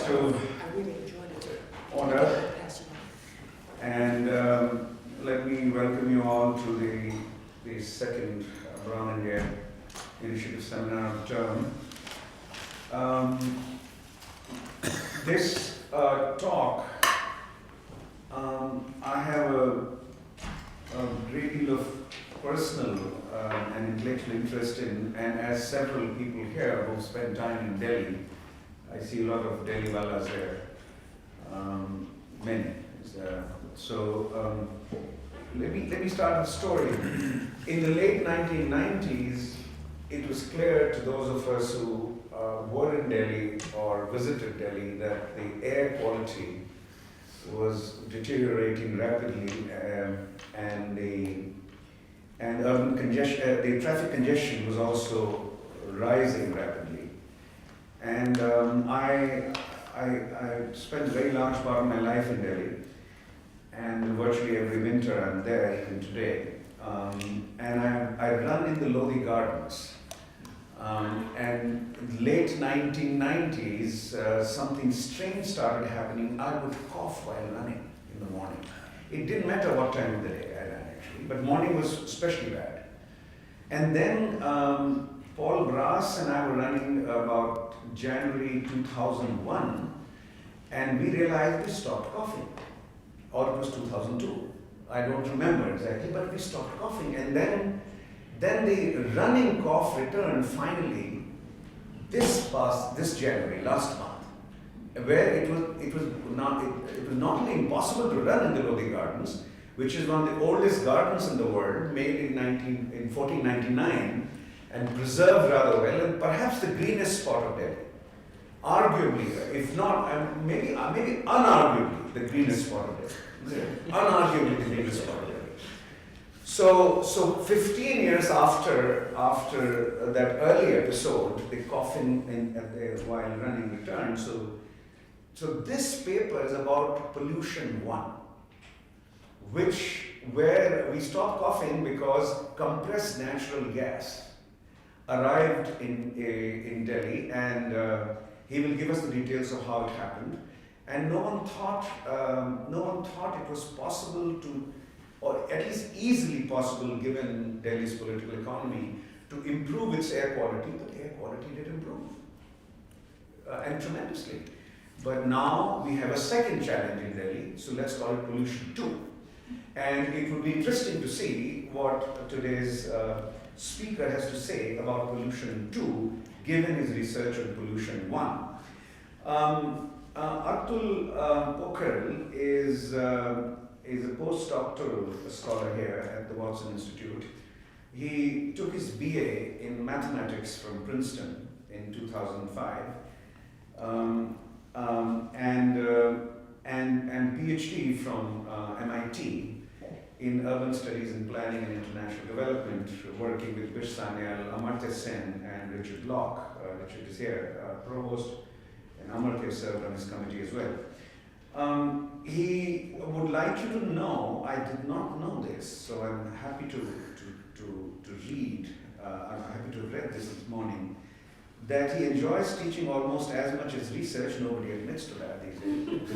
to order, and let me welcome you all to the second Brown India Initiative Seminar of the term. This talk, I have a great deal of personal and intellectual interest in, and as several people here who spend time in Delhi, I see a lot of Delhi Walas here, many. Let me start with a story. In the late 1990s, it was clear to those of us who were in Delhi or visited Delhi that the air quality was deteriorating rapidly, and urban congestion, the traffic congestion was also rising rapidly. And I spent a very large part of my life in Delhi, and virtually every winter I'm there, even today. And I run in the Lodi Gardens. And late 1990s, something strange started happening. I would cough while running in the morning. It didn't matter what time of the day I ran, actually, but morning was especially bad. And then Paul Brass and I were running about January 2001, and we realized we stopped coughing. Or it was 2002. I don't remember exactly, but we stopped coughing. And then the running cough returned finally this January, last month, where it was not only impossible to run in the Lodi Gardens, which is one of the oldest gardens in the world, made in 1499 and preserved rather well, and perhaps the greenest spot of Delhi. Arguably, if not, maybe unarguably the greenest spot of Delhi. Unarguably the greenest spot of Delhi. So 15 years after that early episode, the coughing while running returned. So this paper is about pollution 1, where we stopped coughing because compressed natural gas arrived in Delhi, and he will give us the details of how it happened. And no one thought it was possible to, or at least easily possible given Delhi's political economy, to improve its air quality, but air quality did improve, and tremendously. But now we have a second challenge in Delhi, so let's call it pollution 2. And it would be interesting to see what today's speaker has to say about pollution 2, given his research on pollution 1. Atul Pokharel is a postdoctoral scholar here at the Watson Institute. He took his BA in mathematics from Princeton in 2005, and PhD from MIT in urban studies and planning and international development, working with Bish Sanyal, Amartya Sen, and Richard Locke. Richard is here, provost, and Amartya served on his committee as well. He would like you to know, I did not know this, so I'm happy to read, I'm happy to have read this morning, that he enjoys teaching almost as much as research. Nobody admits to that these days.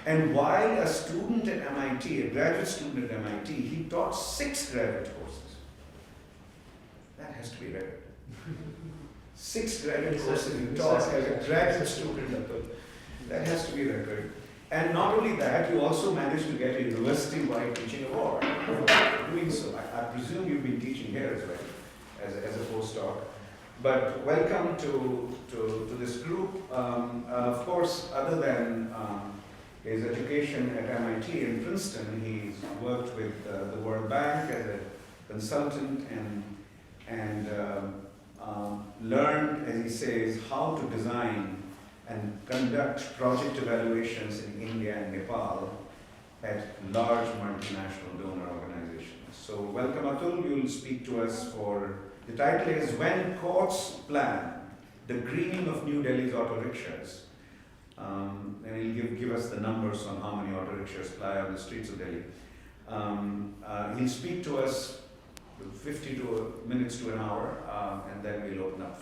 And while a student at MIT, a graduate student at MIT, he taught 6 graduate courses. That has to be record. 6 graduate courses you taught as a graduate student. That has to be record. And not only that, you also managed to get a university-wide teaching award for doing so. I presume you've been teaching here as well, as a postdoc. But welcome to this group. Of course, other than his education at MIT and Princeton, he's worked with the World Bank as a consultant and learned, as he says, how to design and conduct project evaluations in India and Nepal at large multinational donor organizations. So welcome Atul, you'll speak to us for, the title is When Courts Plan the Greening of New Delhi's Auto Rickshaws. And he'll give us the numbers on how many auto rickshaws ply on the streets of Delhi. He'll speak to us 50 minutes to an hour, and then we'll open up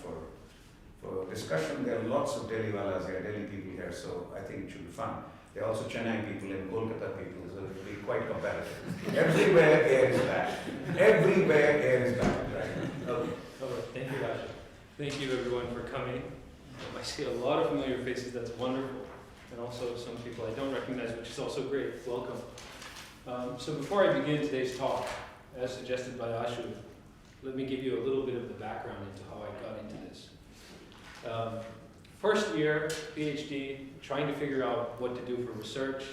for discussion. There are lots of Delhiwalas here, Delhi people here, so I think it should be fun. There are also Chennai people and Kolkata people, so it will be quite competitive. Everywhere air is bad. Everywhere air is bad, right? Okay. All right, thank you, Raj. Thank you, everyone, for coming. I see a lot of familiar faces. That's wonderful. And also some people I don't recognize, which is also great. Welcome. So before I begin today's talk, as suggested by Ashu, let me give you a little bit of the background into how I got into this. First year, PhD, trying to figure out what to do for research,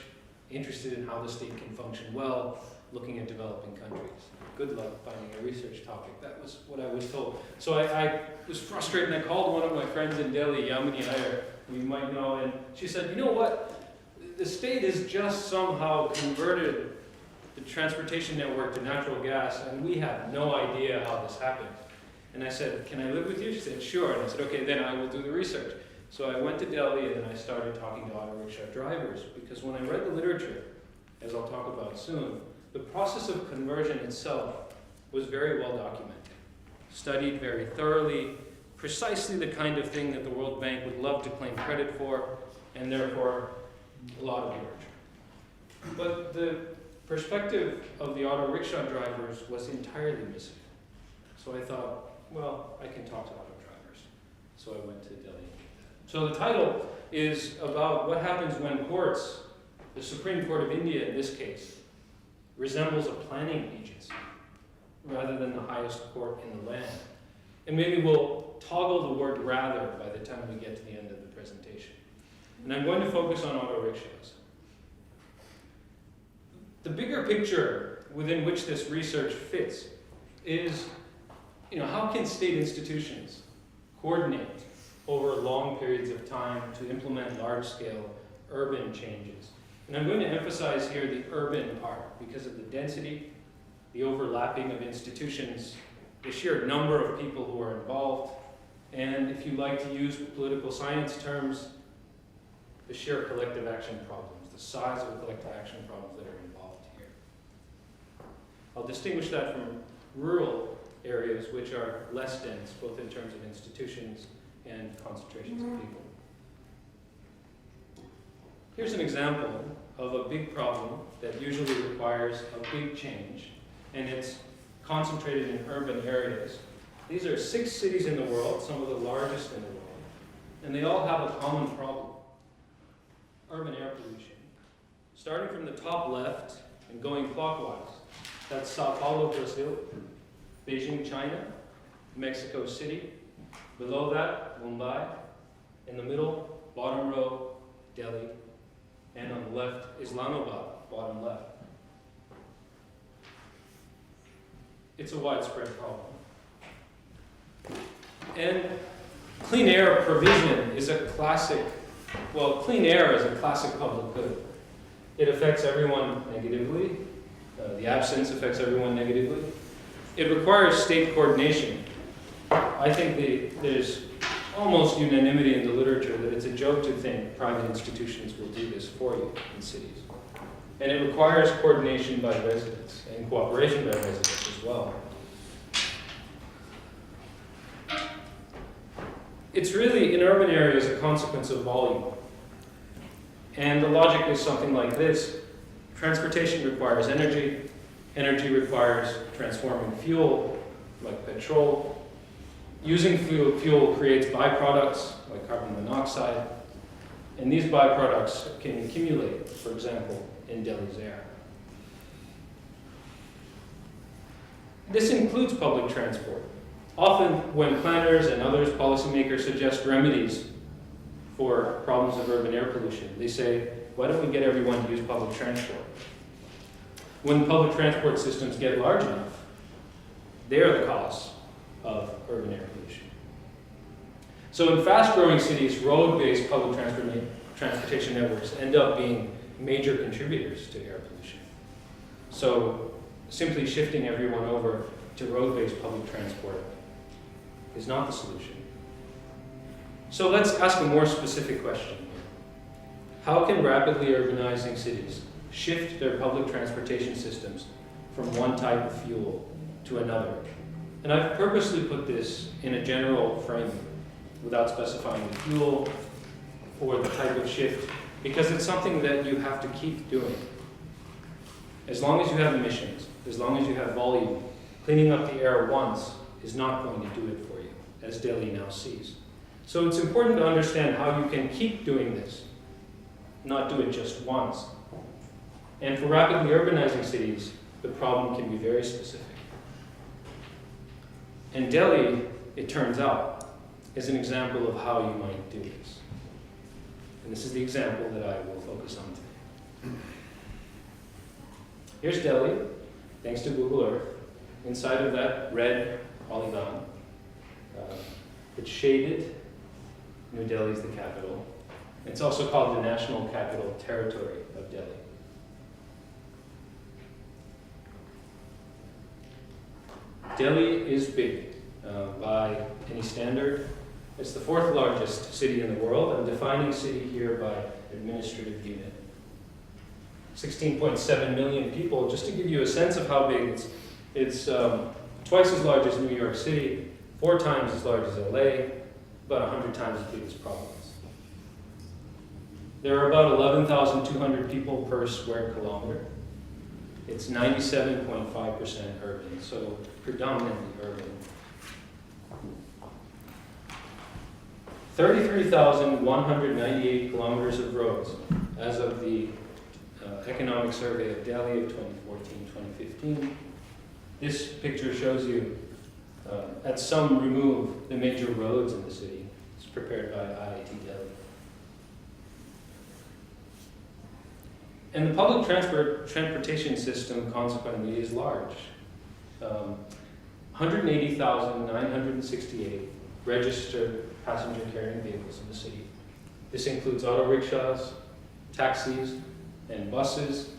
interested in how the state can function well, looking at developing countries. Good luck finding a research topic. That was what I was told. So I was frustrated, and I called one of my friends in Delhi, Yamini Iyer, who you might know, and she said, you know what? The state has just somehow converted the transportation network to natural gas, and we have no idea how this happened. And I said, can I live with you? She said, sure. And I said, okay, then I will do the research. So I went to Delhi, and then I started talking to auto rickshaw drivers, because when I read the literature, as I'll talk about soon, the process of conversion itself was very well documented, studied very thoroughly, precisely the kind of thing that the World Bank would love to claim credit for, and therefore a lot of literature. But the perspective of the auto rickshaw drivers was entirely missing. So I thought, well, I can talk to auto drivers. So I went to Delhi. So the title is about what happens when courts, the Supreme Court of India in this case, resembles a planning agency rather than the highest court in the land. And maybe we'll toggle the word rather by the time we get to the end of the presentation. And I'm going to focus on auto rickshaws. The bigger picture within which this research fits is, how can state institutions coordinate over long periods of time to implement large-scale urban changes? And I'm going to emphasize here the urban part because of the density, the overlapping of institutions, the sheer number of people who are involved, and if you like to use political science terms, the sheer collective action problems, the size of the collective action problems that are involved here. I'll distinguish that from rural areas which are less dense, both in terms of institutions and concentrations of people. Here's an example of a big problem that usually requires a big change, and it's concentrated in urban areas. These are 6 cities in the world, some of the largest in the world, and they all have a common problem: urban air pollution. Starting from the top left and going clockwise, that's Sao Paulo, Brazil, Beijing, China, Mexico City. Below that, Mumbai. In the middle, bottom row, Delhi. And on the left, Islamabad, bottom left. It's a widespread problem. And clean air provision is a classic, clean air is a classic public good. It affects everyone negatively. The absence affects everyone negatively. It requires state coordination. I think there's almost unanimity in the literature that it's a joke to think private institutions will do this for you in cities. And it requires coordination by residents and cooperation by residents as well. It's really, in urban areas, a consequence of volume. And the logic is something like this. Transportation requires energy. Energy requires transforming fuel, like petrol. Using fuel creates byproducts, like carbon monoxide. And these byproducts can accumulate, for example, in Delhi's air. This includes public transport. Often when planners and others, policymakers, suggest remedies for problems of urban air pollution, they say, why don't we get everyone to use public transport? When public transport systems get large enough, they're the cause of urban air pollution. So in fast-growing cities, road-based public transportation networks end up being major contributors to air pollution. So simply shifting everyone over to road-based public transport is not the solution. So let's ask a more specific question. How can rapidly urbanizing cities shift their public transportation systems from one type of fuel to another? And I've purposely put this in a general frame without specifying the fuel or the type of shift, because it's something that you have to keep doing. As long as you have emissions, as long as you have volume, cleaning up the air once is not going to do it for you, as Delhi now sees. So it's important to understand how you can keep doing this, not do it just once. And for rapidly urbanizing cities, the problem can be very specific. And Delhi, it turns out, is an example of how you might do this. And this is the example that I will focus on today. Here's Delhi, thanks to Google Earth. Inside of that red polygon, it's shaded. New Delhi is the capital. It's also called the National Capital Territory of Delhi. Delhi is big by any standard. It's the fourth largest city in the world. I'm defining city here by administrative unit. 16.7 million people. Just to give you a sense of how big it's twice as large as New York City, 4 times as large as LA, about 100 times as big as Providence. There are about 11,200 people per square kilometer. It's 97.5% urban, so predominantly urban. 33,198 kilometers of roads as of the Economic Survey of Delhi of 2014-2015. This picture shows you, at some remove, the major roads in the city. It's prepared by IIT Delhi. And the public transportation system, consequently, is large. 180,968 registered passenger-carrying vehicles in the city. This includes auto rickshaws, taxis, and buses.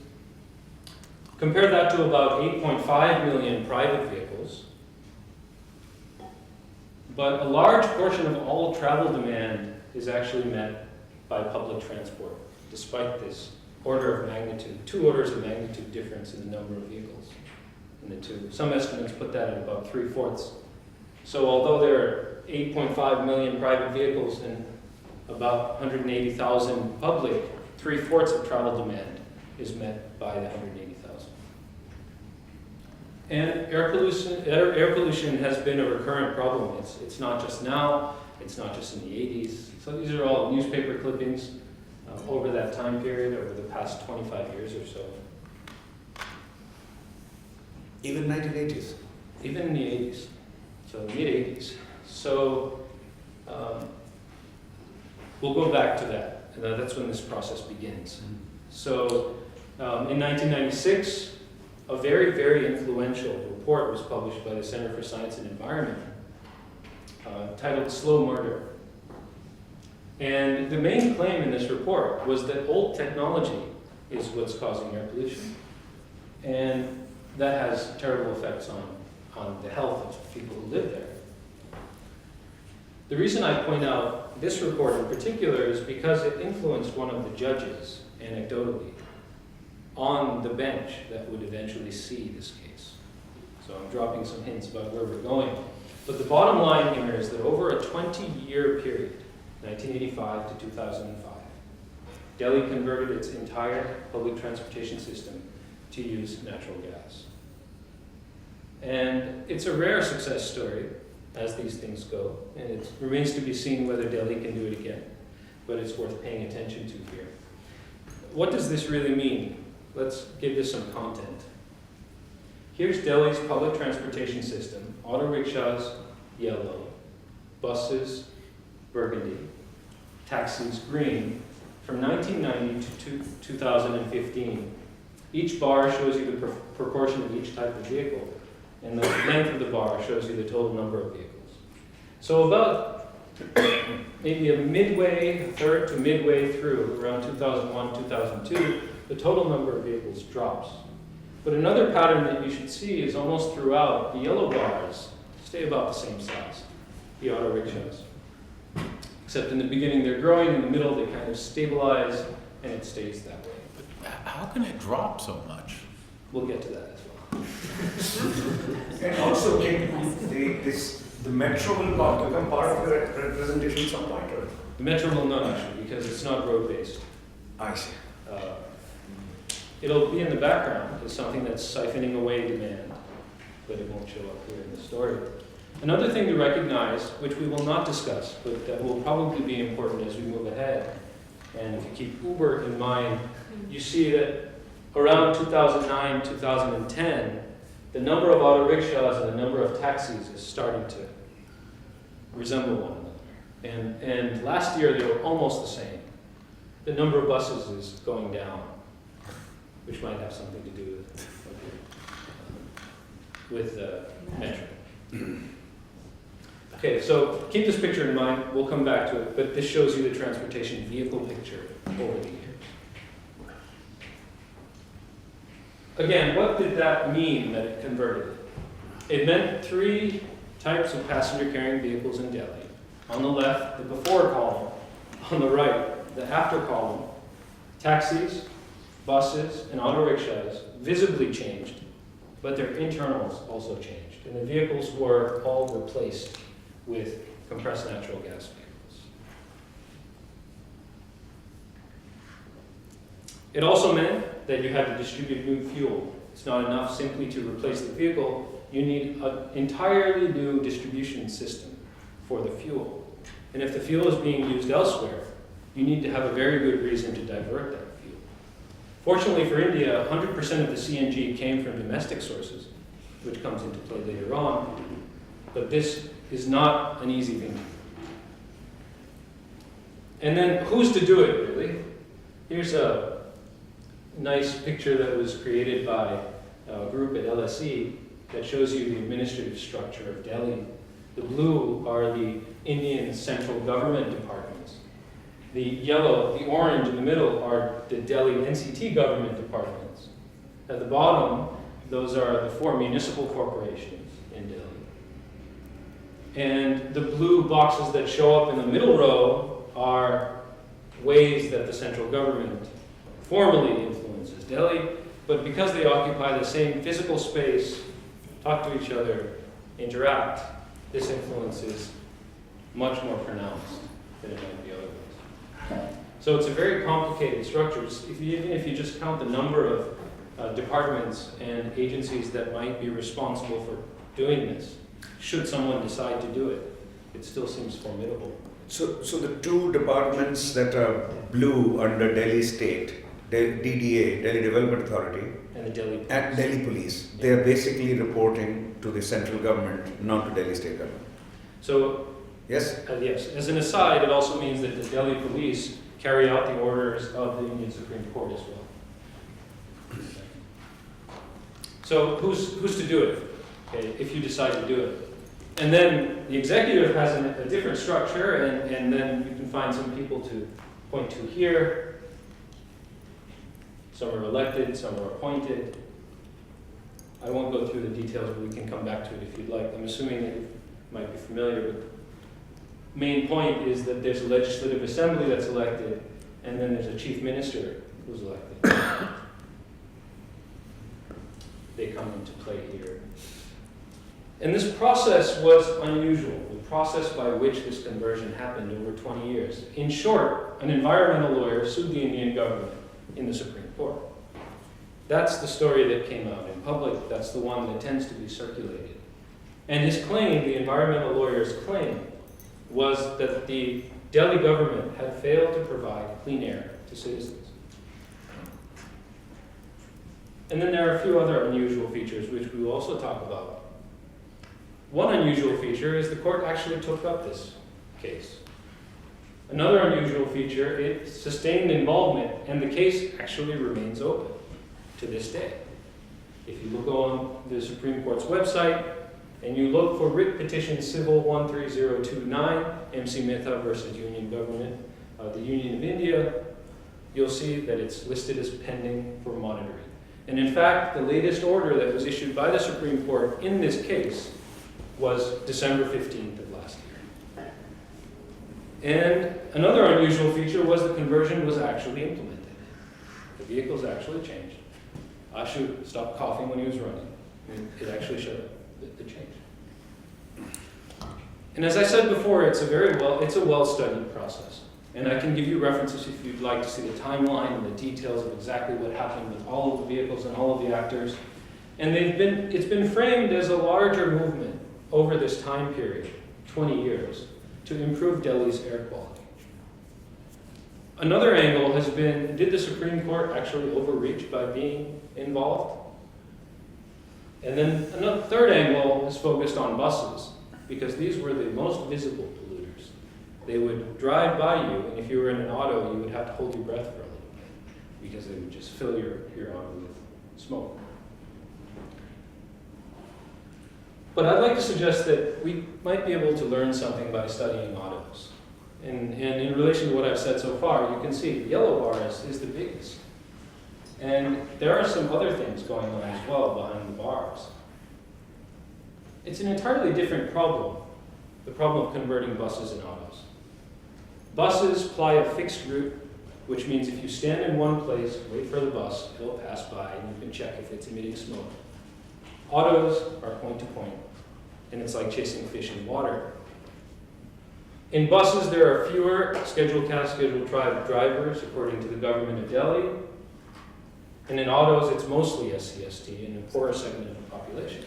Compare that to about 8.5 million private vehicles. But a large portion of all travel demand is actually met by public transport, despite this order of magnitude, 2 orders of magnitude difference in the number of vehicles in the two. Some estimates put that at about 3/4. So although there are 8.5 million private vehicles and about 180,000 public, 3/4 of travel demand is met by the 180,000. And air pollution has been a recurrent problem. It's not just now, it's not just in the 80s. So these are all newspaper clippings over that time period, over the past 25 years or so. Even 1980s. Even in the 80s, so mid-80s. So we'll go back to that. That's when this process begins. So in 1996, a very, very influential report was published by the Center for Science and Environment titled Slow Murder. And the main claim in this report was that old technology is what's causing air pollution. And that has terrible effects on the health of people who live there. The reason I point out this report in particular is because it influenced one of the judges, anecdotally, on the bench that would eventually see this case. So I'm dropping some hints about where we're going. But the bottom line here is that over a 20-year period, 1985 to 2005, Delhi converted its entire public transportation system to use natural gas. And it's a rare success story, as these things go, and it remains to be seen whether Delhi can do it again, but it's worth paying attention to here. What does this really mean? Let's give this some content. Here's Delhi's public transportation system. Auto rickshaws, yellow. Buses, burgundy. Taxis, green. From 1990 to 2015. Each bar shows you the proportion of each type of vehicle, and the length of the bar shows you the total number of vehicles. So about maybe a third to midway through, around 2001, 2002, the total number of vehicles drops. But another pattern that you should see is almost throughout, the yellow bars stay about the same size, the auto rickshaws. Except in the beginning they're growing, in the middle they kind of stabilize, and it stays that way. How can it drop so much? We'll get to that as well. And also, this The metro will become part of your representation at some point, or? The metro will not actually, because it's not road-based. I see. It'll be in the background as something that's siphoning away demand, but it won't show up here in the story. Another thing to recognize, which we will not discuss, but that will probably be important as we move ahead, and if you keep Uber in mind, you see that around 2009, 2010, the number of auto rickshaws and the number of taxis is starting to resemble one another. And last year they were almost the same. The number of buses is going down, which might have something to do with the metro. Okay, so keep this picture in mind. We'll come back to it, but this shows you the transportation vehicle picture over the years. Again, what did that mean that it converted it? It meant three types of passenger carrying vehicles in Delhi. On the left, the before column. On the right, the after column. Taxis, buses, and auto rickshaws visibly changed, but their internals also changed. And the vehicles were all replaced with compressed natural gas vehicles. It also meant that you had to distribute new fuel. It's not enough simply to replace the vehicle. You need an entirely new distribution system for the fuel. And if the fuel is being used elsewhere, you need to have a very good reason to divert that fuel. Fortunately for India, 100% of the CNG came from domestic sources, which comes into play later on. But this is not an easy thing to do. And then who's to do it, really? Here's a nice picture that was created by a group at LSE that shows you the administrative structure of Delhi. The blue are the Indian central government departments. The yellow, the orange in the middle are the Delhi NCT government departments. At the bottom, those are the 4 municipal corporations in Delhi. And the blue boxes that show up in the middle row are ways that the central government formally influences Delhi, but because they occupy the same physical space, talk to each other, interact, this influence is much more pronounced than it might be otherwise. So it's a very complicated structure. Even if you just count the number of departments and agencies that might be responsible for doing this, should someone decide to do it, it still seems formidable. So the two departments that are blue under Delhi State, DDA, Delhi Development Authority, And the Delhi Police. and Delhi Police, they are basically reporting to the central government, not to Delhi State government. So, Yes? yes, as an aside, it also means that the Delhi Police carry out the orders of the Indian Supreme Court as well. So who's to do it, okay, if you decide to do it? And then the executive has a different structure, and then you can find some people to point to here. Some are elected, some are appointed. I won't go through the details, but we can come back to it if you'd like. I'm assuming that you might be familiar with. Main point is that there's a legislative assembly that's elected, and then there's a chief minister who's elected. They come into play here. And this process was unusual, the process by which this conversion happened over 20 years. In short, an environmental lawyer sued the Indian government in the Supreme Court. That's the story that came out in public. That's the one that tends to be circulated. And his claim, the environmental lawyer's claim, was that the Delhi government had failed to provide clean air to citizens. And then there are a few other unusual features which we will also talk about. One unusual feature is the court actually took up this case. Another unusual feature, it sustained involvement, and the case actually remains open to this day. If you look on the Supreme Court's website and you look for writ petition civil 13029, MC Mehta versus Union Government, the Union of India, you'll see that it's listed as pending for monitoring. And in fact, the latest order that was issued by the Supreme Court in this case was December 15th of last year. And another unusual feature was the conversion was actually implemented. The vehicles actually changed. Ashu stopped coughing when he was running. It actually showed the change. And as I said before, it's a well-studied process. And I can give you references if you'd like to see the timeline and the details of exactly what happened with all of the vehicles and all of the actors. And it's been framed as a larger movement over this time period, 20 years, to improve Delhi's air quality. Another angle has been, did the Supreme Court actually overreach by being involved? And then another third angle is focused on buses, because these were the most visible polluters. They would drive by you, and if you were in an auto, you would have to hold your breath for a little bit, because they would just fill your auto with smoke. But I'd like to suggest that we might be able to learn something by studying autos. And in relation to what I've said so far, you can see the yellow bar is the biggest. And there are some other things going on as well behind the bars. It's an entirely different problem, the problem of converting buses and autos. Buses ply a fixed route, which means if you stand in one place, wait for the bus, it'll pass by and you can check if it's emitting smoke. Autos are point to point, and it's like chasing fish in water. In buses, there are fewer scheduled cast, scheduled drivers, according to the government of Delhi. And in autos, it's mostly SCST and a poorer segment of the population.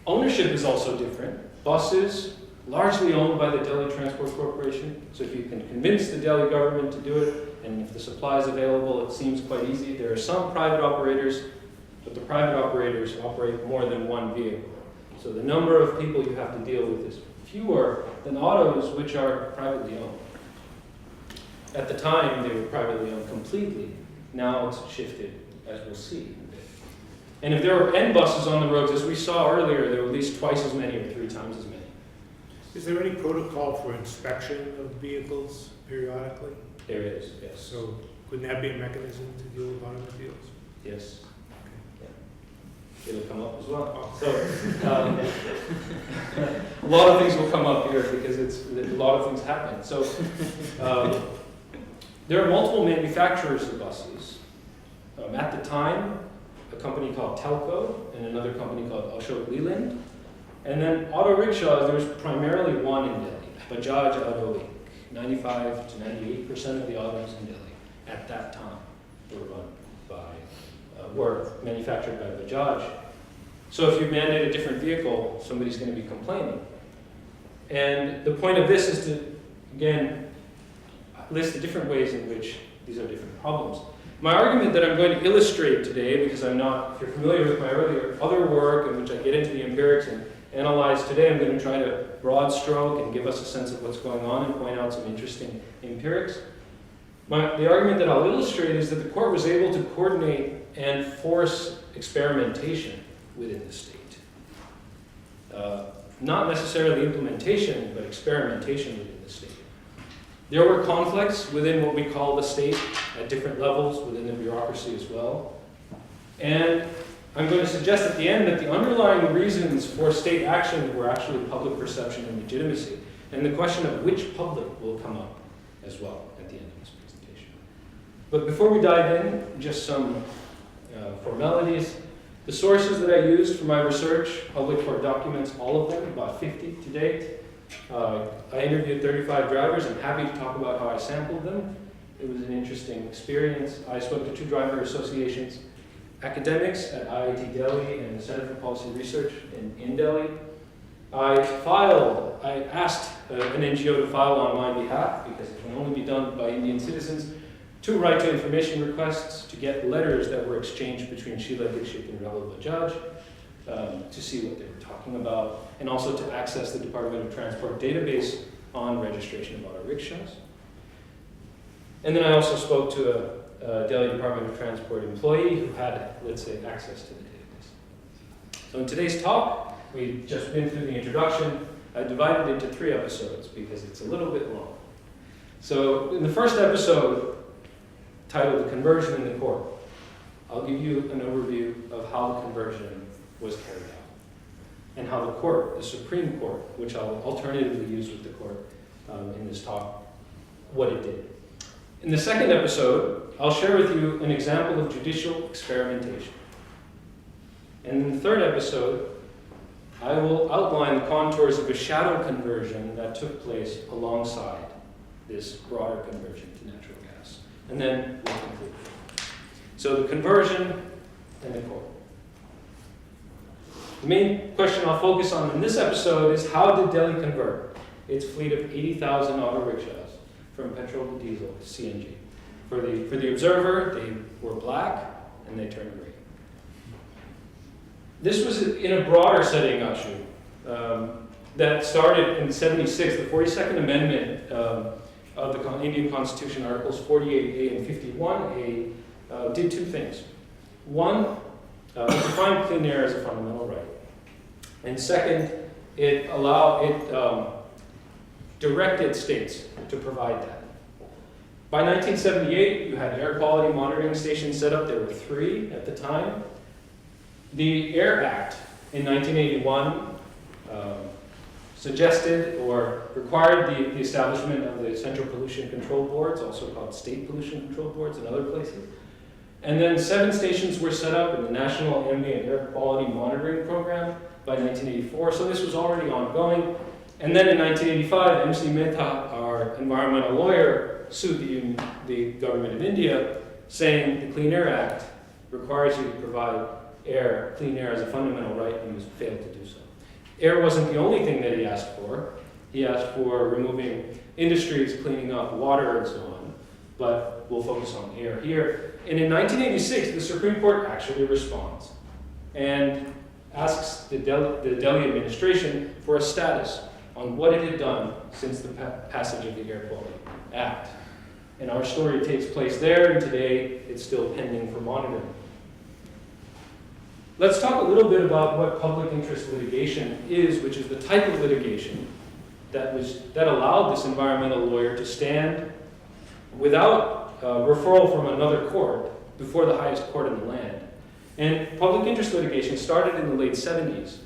Ownership is also different. Buses, largely owned by the Delhi Transport Corporation. So if you can convince the Delhi government to do it, and if the supply is available, it seems quite easy. There are some private operators, but the private operators operate more than one vehicle. So the number of people you have to deal with is fewer than autos, which are privately owned. At the time, they were privately owned completely. Now it's shifted, as we'll see. And if there were N buses on the roads, as we saw earlier, there were at least twice as many or 3 times as many. Is there any protocol for inspection of vehicles periodically? There is, yes. So couldn't that be a mechanism to deal with automobiles? Yes. It'll come up as well. Oh. So, a lot of things will come up here because a lot of things happen. So, there are multiple manufacturers of buses. At the time, a company called Telco and another company called Ashok Leyland. And then auto rickshaws, there was primarily one in Delhi, Bajaj Auto Inc. 95 to 98% of the autos in Delhi at that time were manufactured by Bajaj. So if you mandate a different vehicle, somebody's going to be complaining. And the point of this is to, again, list the different ways in which these are different problems. My argument that I'm going to illustrate today, because I'm not, if you're familiar with my other work in which I get into the empirics and analyze today, I'm going to try to broad stroke and give us a sense of what's going on and point out some interesting empirics. The argument that I'll illustrate is that the court was able to coordinate and force experimentation within the state. Not necessarily implementation, but experimentation within the state. There were conflicts within what we call the state at different levels within the bureaucracy as well. And I'm going to suggest at the end that the underlying reasons for state action were actually public perception and legitimacy. And the question of which public will come up as well at the end of this presentation. But before we dive in, just some formalities. The sources that I used for my research, public court documents, all of them, about 50 to date. I interviewed 35 drivers. I'm happy to talk about how I sampled them. It was an interesting experience. I spoke to 2 driver associations, academics at IIT Delhi and the Center for Policy Research in Delhi. I asked an NGO to file on my behalf, because it can only be done by Indian citizens, 2 right to information requests to get letters that were exchanged between Sheila Dixit and Rahul Bajaj to see what they were talking about, and also to access the Department of Transport database on registration of auto rickshaws. And then I also spoke to a Delhi Department of Transport employee who had, let's say, access to the database. So in today's talk, we've just been through the introduction. I divided it into 3 episodes because it's a little bit long. So in the first episode, titled The Conversion in the Court, I'll give you an overview of how the conversion was carried out and how the court, the Supreme Court, which I'll alternatively use with the court in this talk, what it did. In the second episode, I'll share with you an example of judicial experimentation. And in the third episode, I will outline the contours of a shadow conversion that took place alongside this broader conversion to natural gas. And then we'll conclude. So the conversion and the core. The main question I'll focus on in this episode is, how did Delhi convert its fleet of 80,000 auto rickshaws from petrol to diesel to CNG? For the observer, they were black and they turned green. This was in a broader setting issue that started in '76. The 42nd Amendment of the Indian Constitution, Articles 48A and 51A, did two things. One, it defined clean air as a fundamental right. And second, it directed states to provide that. By 1978, you had air quality monitoring stations set up. There were 3 at the time. The Air Act in 1981 suggested or required the establishment of the Central Pollution Control Boards, also called State Pollution Control Boards in other places. And then 7 stations were set up in the National Ambient Air Quality Monitoring Program by 1984, so this was already ongoing. And then in 1985, M.C. Mehta, our environmental lawyer, sued the government of India, saying the Clean Air Act requires you to provide clean air as a fundamental right, and you failed to do so. Air wasn't the only thing that he asked for. He asked for removing industries, cleaning up water, and so on, but we'll focus on air here. And in 1986, the Supreme Court actually responds and asks the Delhi administration for a status on what it had done since the passage of the Air Quality Act. And our story takes place there, and today it's still pending for monitoring. Let's talk a little bit about what public interest litigation is, which is the type of litigation that allowed this environmental lawyer to stand without referral from another court before the highest court in the land. And public interest litigation started in the late 70s,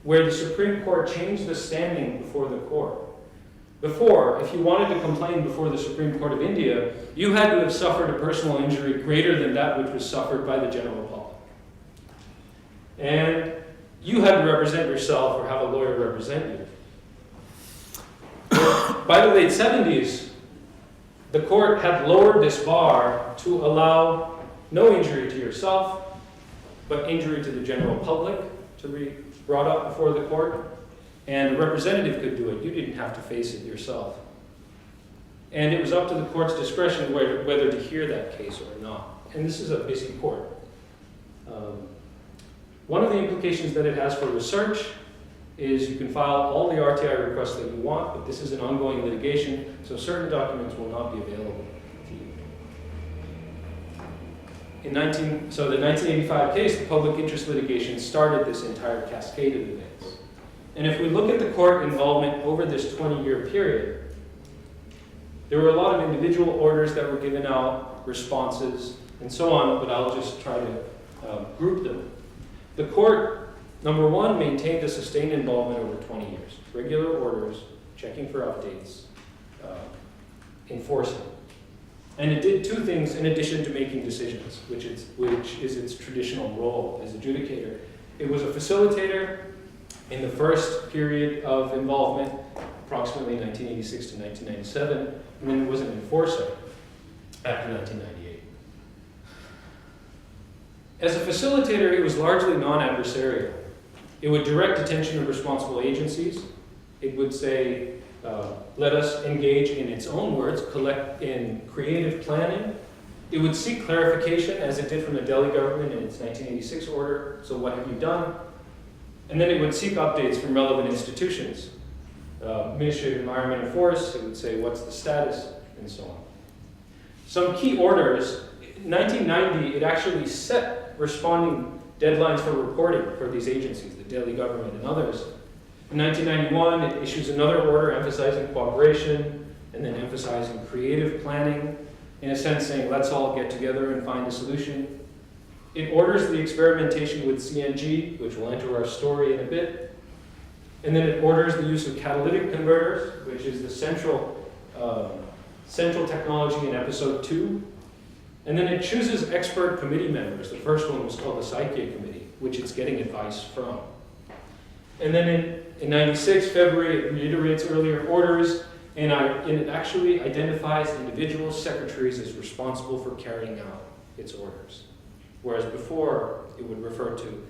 where the Supreme Court changed the standing before the court. Before, if you wanted to complain before the Supreme Court of India, you had to have suffered a personal injury greater than that which was suffered by the general public. And you had to represent yourself or have a lawyer represent you. By the late 70s, the court had lowered this bar to allow no injury to yourself, but injury to the general public to be brought up before the court. And a representative could do it. You didn't have to face it yourself. And it was up to the court's discretion whether to hear that case or not. And this is a busy court. One of the implications that it has for research is you can file all the RTI requests that you want, but this is an ongoing litigation, so certain documents will not be available to you. So the 1985 case, the public interest litigation, started this entire cascade of events. And if we look at the court involvement over this 20-year period, there were a lot of individual orders that were given out, responses, and so on, but I'll just try to group them. The court, number one, maintained a sustained involvement over 20 years. Regular orders, checking for updates, enforcing. And it did 2 things in addition to making decisions, which is its traditional role as adjudicator. It was a facilitator in the first period of involvement, approximately 1986 to 1997, and then it was an enforcer after 1998. As a facilitator, it was largely non-adversarial. It would direct attention of responsible agencies. It would say, let us engage, in its own words, in creative planning. It would seek clarification, as it did from the Delhi government in its 1986 order, so what have you done? And then it would seek updates from relevant institutions. Ministry of Environment and Forests, it would say, what's the status, and so on. Some key orders. In 1990, it actually set responding deadlines for reporting for these agencies, the Delhi government and others. In 1991, it issues another order emphasizing cooperation and then emphasizing creative planning, in a sense saying, let's all get together and find a solution. It orders the experimentation with CNG, which will enter our story in a bit. And then it orders the use of catalytic converters, which is the central technology in episode 2. And then it chooses expert committee members. The first one was called the Saikya Committee, which it's getting advice from. And then in 96, February, it reiterates earlier orders, and it actually identifies individual secretaries as responsible for carrying out its orders. Whereas before, it would refer to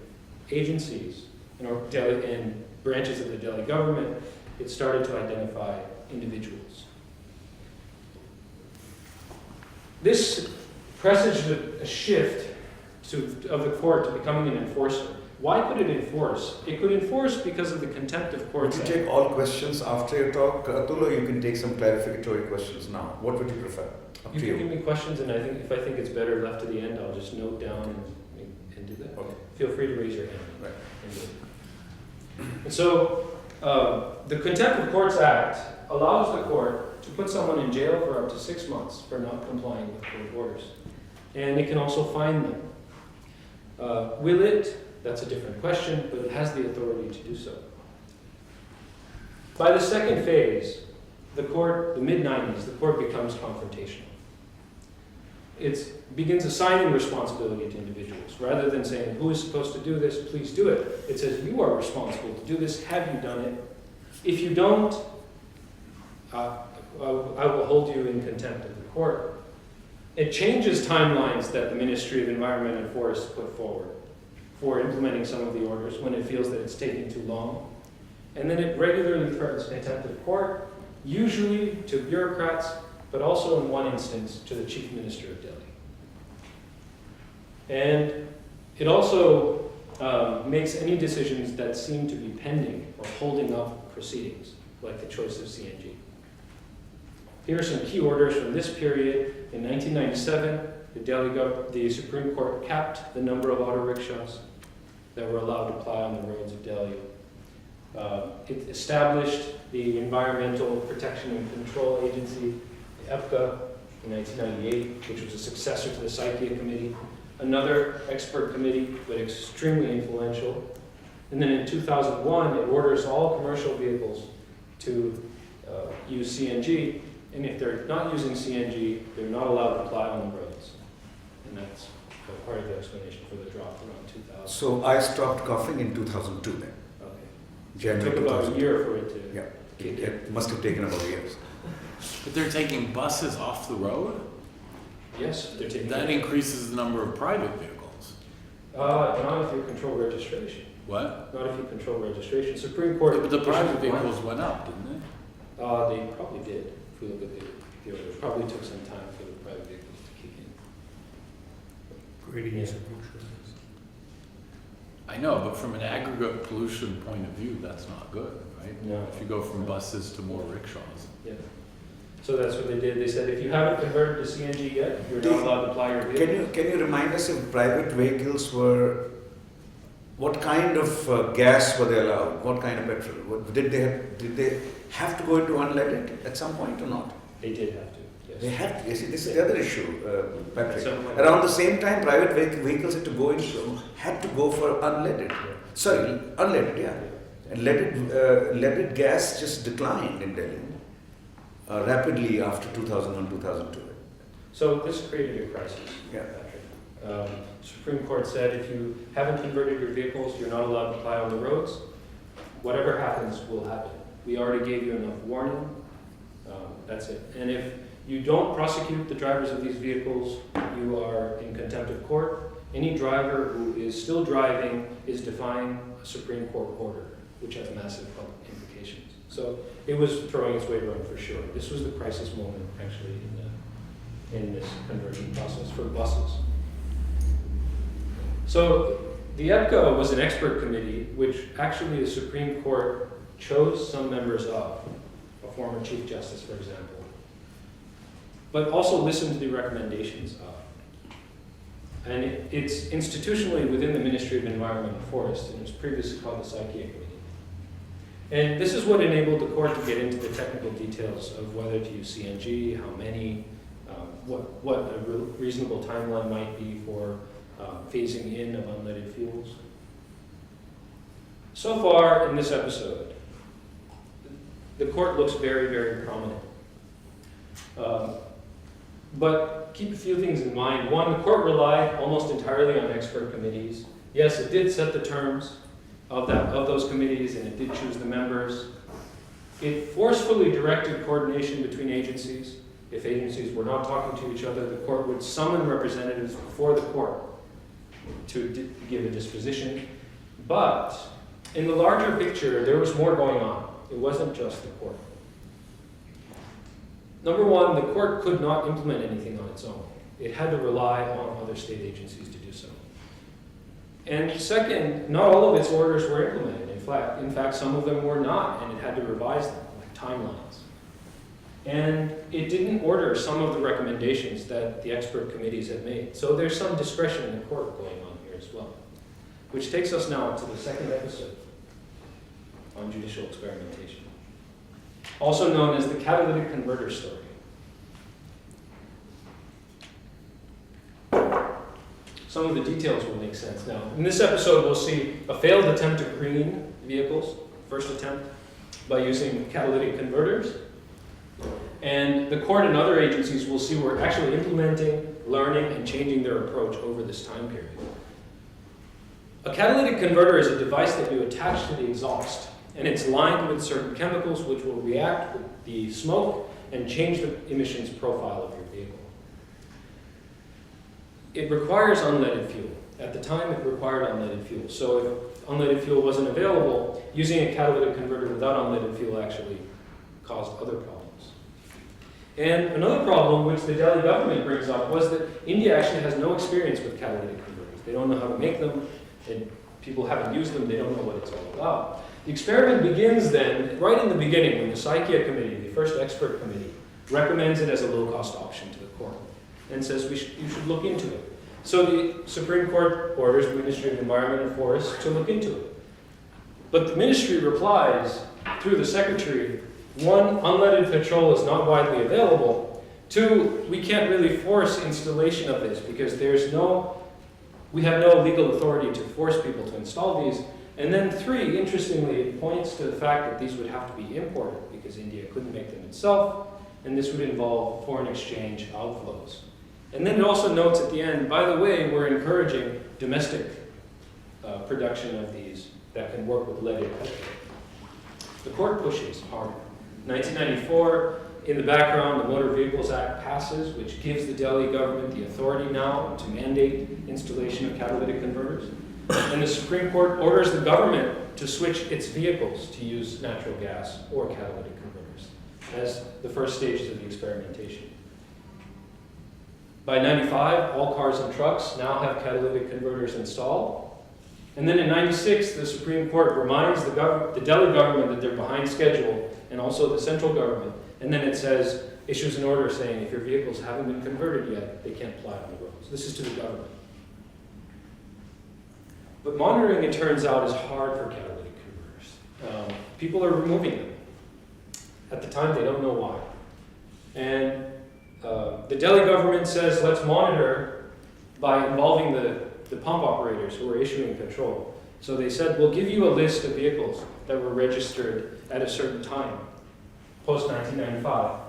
agencies and branches of the Delhi government. It started to identify individuals. This presaged a shift of the court to becoming an enforcer. Why could it enforce? It could enforce because of the Contempt of Courts Would Act. you take all questions after your talk, Atul, or you can take some clarificatory questions now? What would you prefer? Up You to can you. give me questions, and if I think it's better left to the end, I'll just note down and do that. Okay. Feel free to raise your hand. Right. And so, the Contempt of Courts Act allows the court to put someone in jail for up to 6 months for not complying with court orders. And it can also fine them. Will it? That's a different question, but it has the authority to do so. By the second phase, the mid-90s, the court becomes confrontational. It begins assigning responsibility to individuals. Rather than saying, who is supposed to do this, please do it. It says, you are responsible to do this. Have you done it? If you don't, I will hold you in contempt of the court. It changes timelines that the Ministry of Environment and Forests put forward for implementing some of the orders when it feels that it's taking too long. And then it regularly threatens contempt of court, usually to bureaucrats, but also in one instance to the Chief Minister of Delhi. And it also makes any decisions that seem to be pending or holding up proceedings, like the choice of CNG. Here are some key orders from this period. In 1997, the Supreme Court capped the number of auto rickshaws that were allowed to ply on the roads of Delhi. It established the Environmental Protection and Control Agency, the EPCA, in 1998, which was a successor to the Saikia Committee, another expert committee, but extremely influential. And then in 2001, it orders all commercial vehicles to use CNG, and if they're not using CNG, they're not allowed to ply on the roads. And that's part of the explanation for the drop around 2000. So I stopped coughing in 2002 then. Okay. It January took about a 2002. year for it to Yeah. kick in. It must have taken about years. But they're taking buses off the road? Yes, they're taking That increases the number of private vehicles. not if you control registration. What? Not if you control registration. Supreme Court. But the private issued one. vehicles went up, didn't they? They probably did. If we look at the order, it probably took some time for the private vehicles to kick in. Grading is a picture. I know, but from an aggregate pollution point of view, that's not good, right? No. If you go from buses to more rickshaws. Yeah. So that's what they did. They said if you haven't converted to CNG yet, you're not allowed to ply your vehicle. Can you remind us if private vehicles were, what kind of gas were they allowed? What kind of petrol? Did they have to go into unleaded at some point or not? They did have to. Yes. They had to. You see, this is the other issue, Patrick. At some point. Around the same time, private vehicles had to go for unleaded. Sorry, unleaded, yeah. And leaded gas just declined in Delhi rapidly after 2001, 2002. So this created a crisis. Yeah. Patrick. Supreme Court said if you haven't converted your vehicles, you're not allowed to ply on the roads. Whatever happens will happen. We already gave you enough warning. That's it. And if you don't prosecute the drivers of these vehicles, you are in contempt of court. Any driver who is still driving is defying a Supreme Court order, which has massive public implications. So it was throwing its weight around for sure. This was the crisis moment, actually, in this conversion process for buses. So the EPCA was an expert committee, which actually the Supreme Court chose some members of, a former Chief Justice, for example, but also listened to the recommendations of. And it's institutionally within the Ministry of Environment and Forests, and it was previously called the Saikia Committee. And this is what enabled the court to get into the technical details of whether to use CNG, how many, what a reasonable timeline might be for phasing in of unleaded fuels. So far in this episode, the court looks very, very prominent. But keep a few things in mind. One, the court relied almost entirely on expert committees. Yes, it did set the terms, of those committees, and it did choose the members. It forcefully directed coordination between agencies. If agencies were not talking to each other, the court would summon representatives before the court to give a disposition. But in the larger picture, there was more going on. It wasn't just the court. Number one, the court could not implement anything on its own. It had to rely on other state agencies to do so. And second, not all of its orders were implemented. In fact, some of them were not, and it had to revise them, like timelines. And it didn't order some of the recommendations that the expert committees had made. So there's some discretion in the court going on here as well. Which takes us now to the second episode on judicial experimentation, also known as the catalytic converter story. Some of the details will make sense now. In this episode, we'll see a failed attempt to green vehicles, first attempt, by using catalytic converters. And the court and other agencies will see we're actually implementing, learning, and changing their approach over this time period. A catalytic converter is a device that you attach to the exhaust, and it's lined with certain chemicals which will react with the smoke and change the emissions profile of your vehicle. It requires unleaded fuel. At the time, it required unleaded fuel. So if unleaded fuel wasn't available, using a catalytic converter without unleaded fuel actually caused other problems. And another problem which the Delhi government brings up was that India actually has no experience with catalytic converters. They don't know how to make them, and people haven't used them, they don't know what it's all about. The experiment begins then, right in the beginning, when the Saikia committee, the first expert committee, recommends it as a low-cost option to the court and says you should look into it. So the Supreme Court orders the Ministry of Environment and Forests to look into it. But the ministry replies through the secretary, one, unleaded petrol is not widely available. Two, we can't really force installation of this because we have no legal authority to force people to install these. And then three, interestingly, it points to the fact that these would have to be imported because India couldn't make them itself, and this would involve foreign exchange outflows. And then it also notes at the end, by the way, we're encouraging domestic production of these that can work with leaded petrol. The court pushes hard. 1994, in the background, the Motor Vehicles Act passes, which gives the Delhi government the authority now to mandate installation of catalytic converters. And the Supreme Court orders the government to switch its vehicles to use natural gas or catalytic converters as the first stages of the experimentation. By 95, all cars and trucks now have catalytic converters installed. And then in 96, the Supreme Court reminds the Delhi government that they're behind schedule, and also the central government. And then it says, issues an order saying if your vehicles haven't been converted yet, they can't ply on the roads. This is to the government. But monitoring, it turns out, is hard for catalytic converters. People are removing them. At the time, they don't know why. And the Delhi government says, let's monitor by involving the pump operators who are issuing petrol. So they said, we'll give you a list of vehicles that were registered at a certain time, post-1995.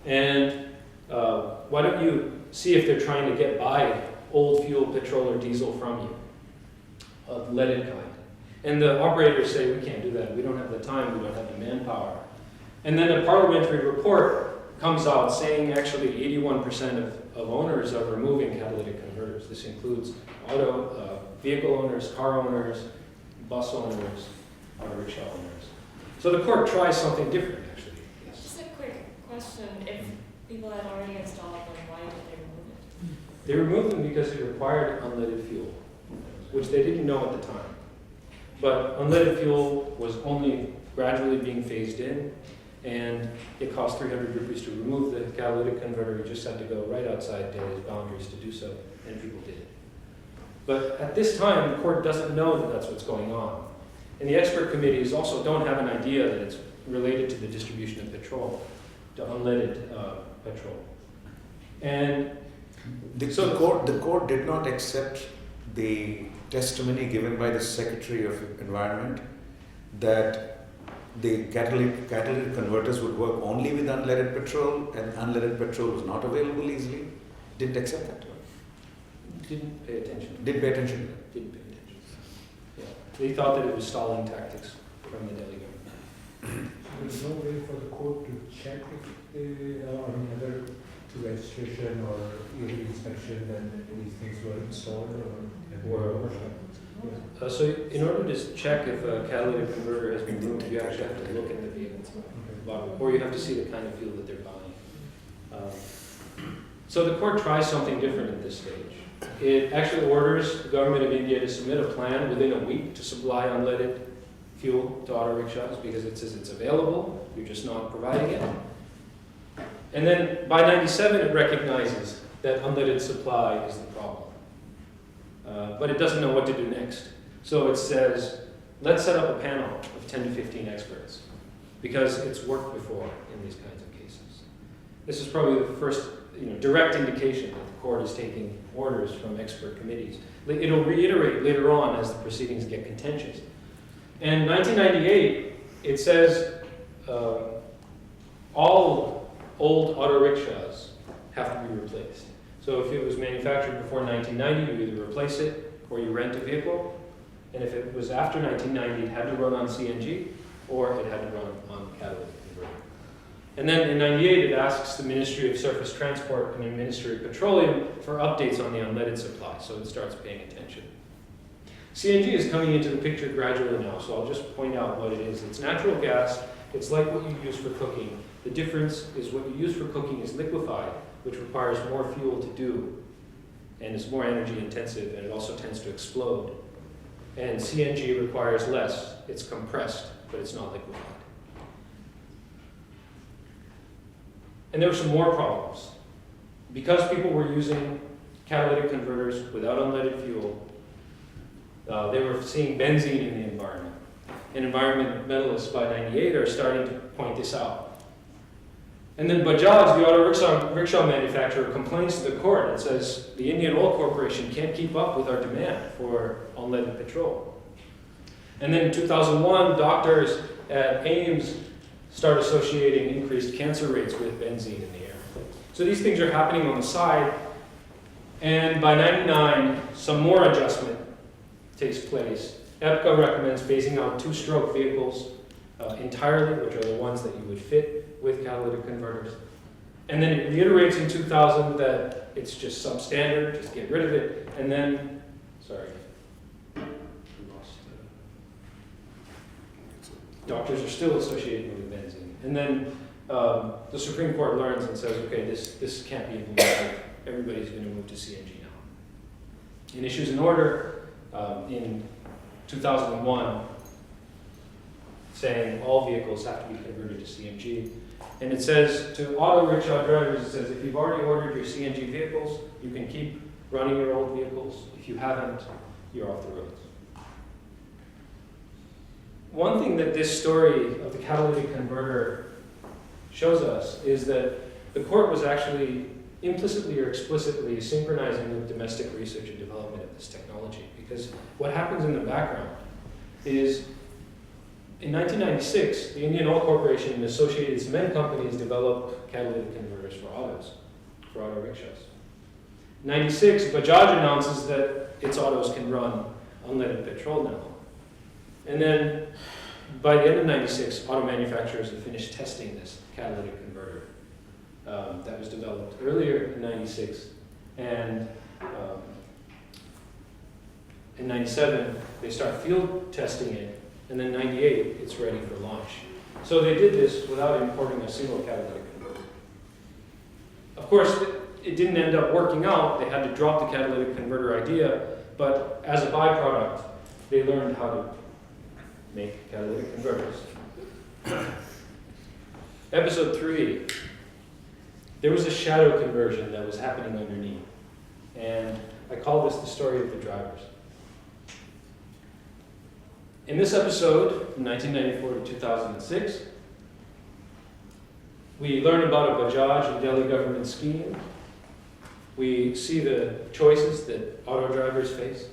And why don't you see if they're trying to get by old fuel, petrol, or diesel from you, of leaded kind. And the operators say, we can't do that. We don't have the time. We don't have the manpower. And then a parliamentary report comes out saying actually 81% of owners are removing catalytic converters. This includes vehicle owners, car owners, bus owners, rickshaw owners. So the court tries something different, actually. Yes. Just a quick question. If people had already installed them, why did they remove it? They removed them because it required unleaded fuel, which they didn't know at the time. But unleaded fuel was only gradually being phased in, and it cost 300 rupees to remove the catalytic converter. You just had to go right outside Delhi's boundaries to do so, and people did. But at this time, the court doesn't know that that's what's going on. And the expert committees also don't have an idea that it's related to the distribution of petrol, to unleaded petrol. And The court did not accept the testimony given by the Secretary of Environment that the catalytic converters would work only with unleaded petrol and unleaded petrol was not available easily. Didn't accept that. didn't pay attention. Didn't pay attention. Didn't pay attention. Yeah. They thought that it was stalling tactics from the Delhi government. There's no way for the court to check if they, or any other to registration or yearly inspection that these things were installed or. So in order to check if a catalytic converter has been removed, you actually have to look at the vehicle, or you have to see the kind of fuel that they're buying. So the court tries something different at this stage. It actually orders the government of India to submit a plan within a week to supply unleaded fuel to auto rickshaws because it says it's available, you're just not providing it. And then by 97 it recognizes that unleaded supply is the problem. But it doesn't know what to do next. So it says, let's set up a panel of 10 to 15 experts because it's worked before in these kinds of cases. This is probably the first direct indication that the court is taking orders from expert committees. It'll reiterate later on as the proceedings get contentious. And in 1998, it says all old auto rickshaws have to be replaced. So if it was manufactured before 1990, you either replace it or you rent a vehicle. And if it was after 1990, it had to run on CNG or it had to run on catalytic converter. And then in 98, it asks the Ministry of Surface Transport and the Ministry of Petroleum for updates on the unleaded supply, so it starts paying attention. CNG is coming into the picture gradually now, so I'll just point out what it is. It's natural gas. It's like what you use for cooking. The difference is what you use for cooking is liquefied, which requires more fuel to do and is more energy intensive, and it also tends to explode. And CNG requires less. It's compressed, but it's not liquefied. And there were some more problems. Because people were using catalytic converters without unleaded fuel, they were seeing benzene in the environment. And environmentalists by 98 are starting to point this out. And then Bajaj, the auto rickshaw manufacturer, complains to the court and says the Indian Oil Corporation can't keep up with our demand for unleaded petrol. And then in 2001, doctors at Ames start associating increased cancer rates with benzene in the air. So these things are happening on the side. And by 99, some more adjustment takes place. EPCA recommends phasing out two-stroke vehicles entirely, which are the ones that you would fit with catalytic converters. And then it reiterates in 2000 that it's just substandard, just get rid of it. And then, doctors are still associated with benzene. And then the Supreme Court learns and says, okay, this can't be implemented. Everybody's going to move to CNG now. And issues an order in 2001 saying all vehicles have to be converted to CNG. And it says to auto rickshaw drivers, it says if you've already ordered your CNG vehicles, you can keep running your old vehicles. If you haven't, you're off the roads. One thing that this story of the catalytic converter shows us is that the court was actually implicitly or explicitly synchronizing with domestic research and development of this technology. Because what happens in the background is in 1996, the Indian Oil Corporation and Associated Cement companies developed catalytic converters for autos, for auto rickshaws. In 96, Bajaj announces that its autos can run unleaded petrol now. And then by the end of 96, auto manufacturers have finished testing this catalytic converter that was developed earlier in 96. And in 97, they start field testing it. And then 98, it's ready for launch. So they did this without importing a single catalytic converter. Of course, it didn't end up working out. They had to drop the catalytic converter idea, but as a byproduct, they learned how to make catalytic converters. Episode 3. There was a shadow conversion that was happening underneath. And I call this the story of the drivers. In this episode, from 1994 to 2006, we learn about a Bajaj and Delhi government scheme. We see the choices that auto drivers face.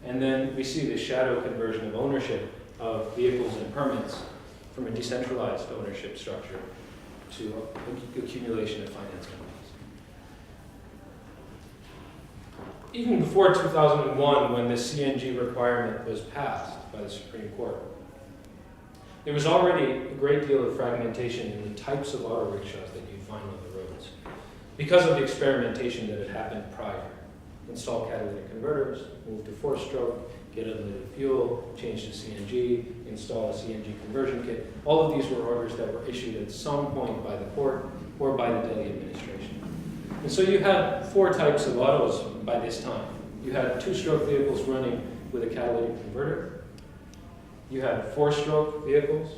And then we see the shadow conversion of ownership of vehicles and permits from a decentralized ownership structure to accumulation of finance companies. even before 2001, when the CNG requirement was passed by the Supreme Court, there was already a great deal of fragmentation in the types of auto rickshaws that you find on the roads because of the experimentation that had happened prior. Install catalytic converters, move to four-stroke, get unlimited fuel, change to CNG, install a CNG conversion kit. All of these were orders that were issued at some point by the court or by the Delhi administration. And so you had four types of autos by this time. You had two-stroke vehicles running with a catalytic converter. You had four-stroke vehicles.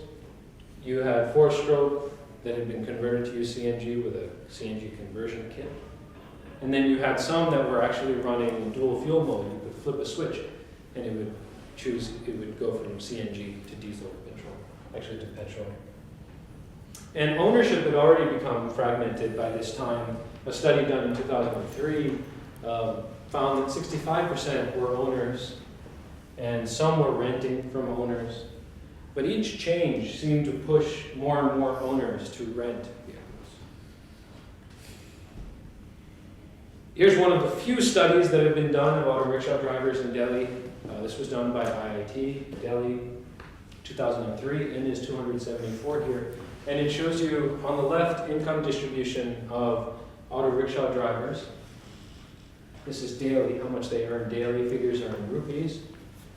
You had four-stroke that had been converted to use CNG with a CNG conversion kit. And then you had some that were actually running in dual fuel mode. You could flip a switch and it would go from CNG to diesel to petrol, actually to petrol. And ownership had already become fragmented by this time. A study done in 2003 found that 65% were owners and some were renting from owners. But each change seemed to push more and more owners to rent vehicles. Here's one of the few studies that have been done of auto rickshaw drivers in Delhi. This was done by IIT, Delhi, 2003, and is 274 here. And it shows you on the left income distribution of auto rickshaw drivers. This is daily, how much they earn daily. Figures are in rupees.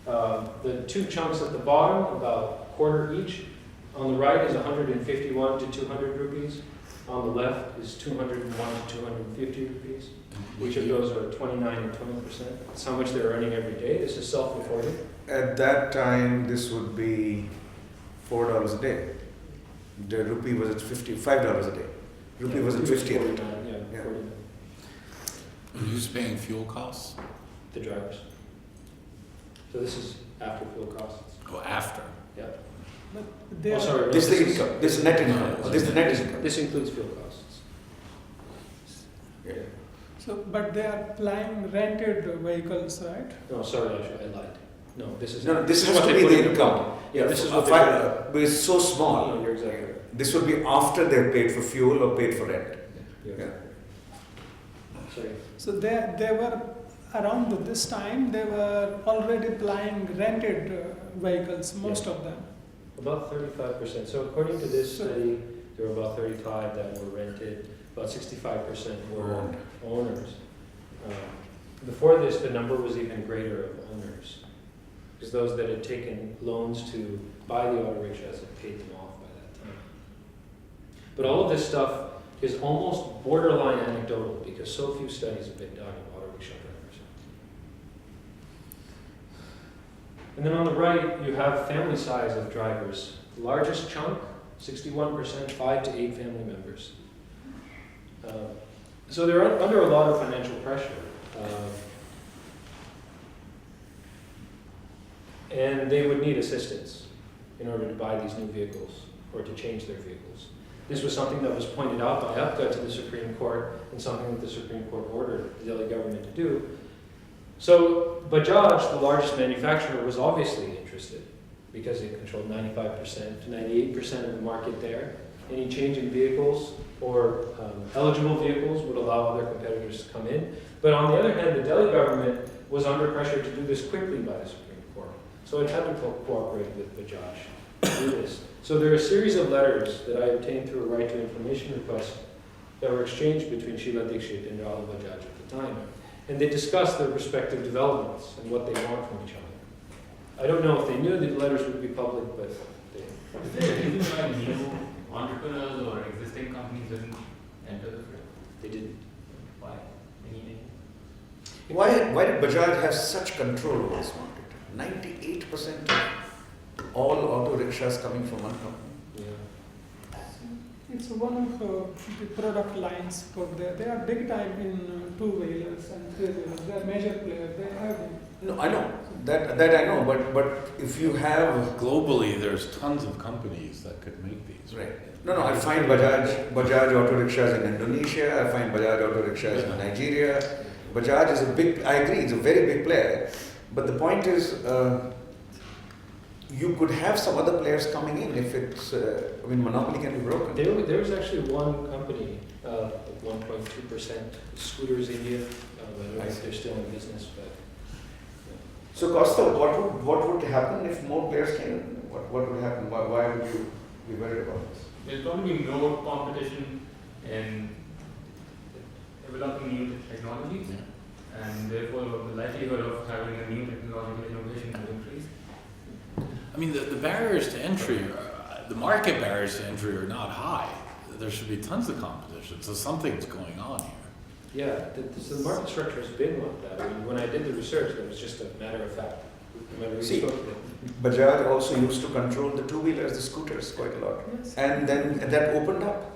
The two chunks at the bottom, about a quarter each. On the right is 151 to 200 rupees. On the left is 201 to 250 rupees. Each of those are 29 and 20%. That's how much they're earning every day. This is self-reported. At that time, this would be $4 a day. The rupee was at $5 a day. Rupee was at 50 at the time. Yeah, Yeah. 49. Who's paying fuel costs? The drivers. So this is after fuel costs. Oh, after. But they Oh, are, sorry. This is the income. This is net income. No, This is the net income. This includes fuel costs. Yeah. so, but they are plying rented vehicles, right? No, sorry, I lied. No, this is. No, this has what to they be put the in income. pocket. Yeah, this is A what they five, but it's so No, small. you're exactly right. This would be after they're paid for fuel or paid for rent. You're Yeah. right. Sorry. So they were around this time. They were already plying rented vehicles, most of them. About 35%. So according to this So- study, there were about 35 that were rented. About 65% were Owned. owners. Before this, the number was even greater of owners. Because those that had taken loans to buy the auto rickshaws had paid them off by that time. But all of this stuff is almost borderline anecdotal because so few studies have been done of auto rickshaw drivers. And then on the right, you have family size of drivers. The largest chunk, 61%, 5 to 8 family members. So they're under a lot of financial pressure. And they would need assistance in order to buy these new vehicles or to change their vehicles. This was something that was pointed out by UPCA to the Supreme Court and something that the Supreme Court ordered the Delhi government to do. So Bajaj, the largest manufacturer, was obviously interested because it controlled 95% to 98% of the market there. Any change in vehicles or eligible vehicles would allow other competitors to come in. But on the other hand, the Delhi government was under pressure to do this quickly by the Supreme Court. So it had to cooperate with Bajaj to do this. So there are a series of letters that I obtained through a right to information request that were exchanged between Sheila Dikshit and Rahul Bajaj at the time. And they discussed their respective developments and what they want from each other. I don't know if they knew the letters would be public, but they... Is there a reason why new entrepreneurs or existing companies didn't enter the field? They didn't. Why? Any Why did Bajaj have such control over this market? 98% of all auto rickshaws coming from one company. Yeah. It's one of the product lines for there. They are big time in two-wheelers and three-wheelers. They are major players. They have. No, I know that I know, but if you have Globally, there's tons of companies that could make these. right. No, I find Bajaj auto rickshaws in Indonesia. I find Bajaj auto rickshaws in Nigeria. Bajaj is a big. I agree, it's a very big player. But the point is, you could have some other players coming in if it's, I mean, monopoly can be broken. There was actually one company, 1.2%, Scooters India. I don't know if they're still in business, but. So Costa, what would happen if more players came in? What would happen? Why would you be worried about this? There's probably more competition in developing new technologies, and therefore the likelihood of having a new technological innovation will increase. I mean, the barriers to entry, the market barriers to entry are not high. There should be tons of competition, so something's going on here. Yeah, so the market structure has been like that. I mean, when I did the research, it was just a matter of fact. When we See, spoke to them. Bajaj also used to control the two-wheelers, the scooters, quite a lot. Yes. And then that opened up.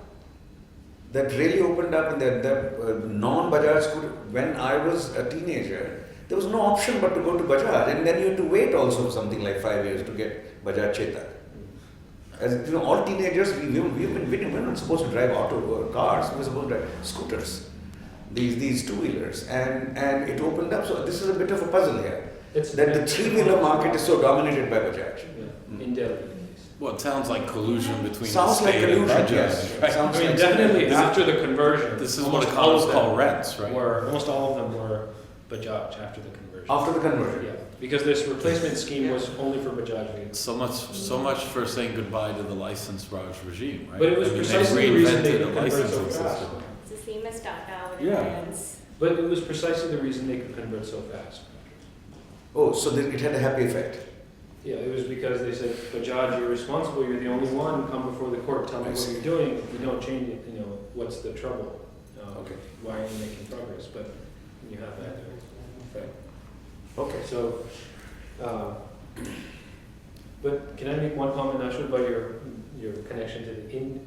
That really opened up, and that non-Bajaj scooter, when I was a teenager, there was no option but to go to Bajaj, and then you had to wait also for something like 5 years to get Bajaj Chetak. As you know, all teenagers, we're not supposed to drive auto or cars, we're supposed to drive scooters, these two-wheelers, and it opened up. So this is a bit of a puzzle here, that the three-wheeler market is so dominated by Bajaj. Yeah, in Delhi at least. Well, it sounds like collusion between Sounds the like state and collusion, Bajaj, yes. right? Sounds I mean, like definitely something. after the conversion. This is what almost economists all of them call rents, right? almost all of them were Bajaj after the conversion. After the conversion. Yeah, because this replacement scheme was only for Bajaj vehicles. So much for saying goodbye to the license Raj regime, right? But it was I mean, precisely they the reason they reinvented could a convert so licensing fast. system. It's the same as Tata or Yeah. Reliance. But it was precisely the reason they could convert so fast. Oh, so it had a happy effect. Yeah, it was because they said, Bajaj, you're responsible, you're the only one, come before the court, tell me I what see. you're doing. If you don't change it, what's the trouble? Okay. Why are you making progress? But you have that effect. Okay. So, but can I make one comment, Ashwin, about your connection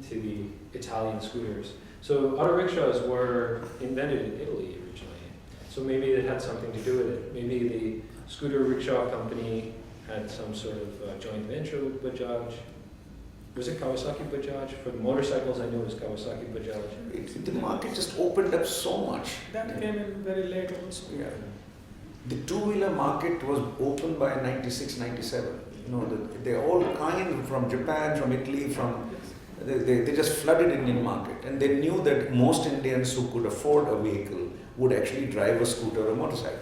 to the Italian scooters? So auto rickshaws were invented in Italy originally, so maybe it had something to do with it. Maybe the scooter rickshaw company had some sort of joint venture with Bajaj. Was it Kawasaki Bajaj? For the motorcycles, I know it was Kawasaki Bajaj. The market just opened up so much. That came in very late also. Yeah. The two-wheeler market was opened by 96, 97. They all kind from Japan, from Italy, they just flooded Indian market, and they knew that most Indians who could afford a vehicle would actually drive a scooter or motorcycle,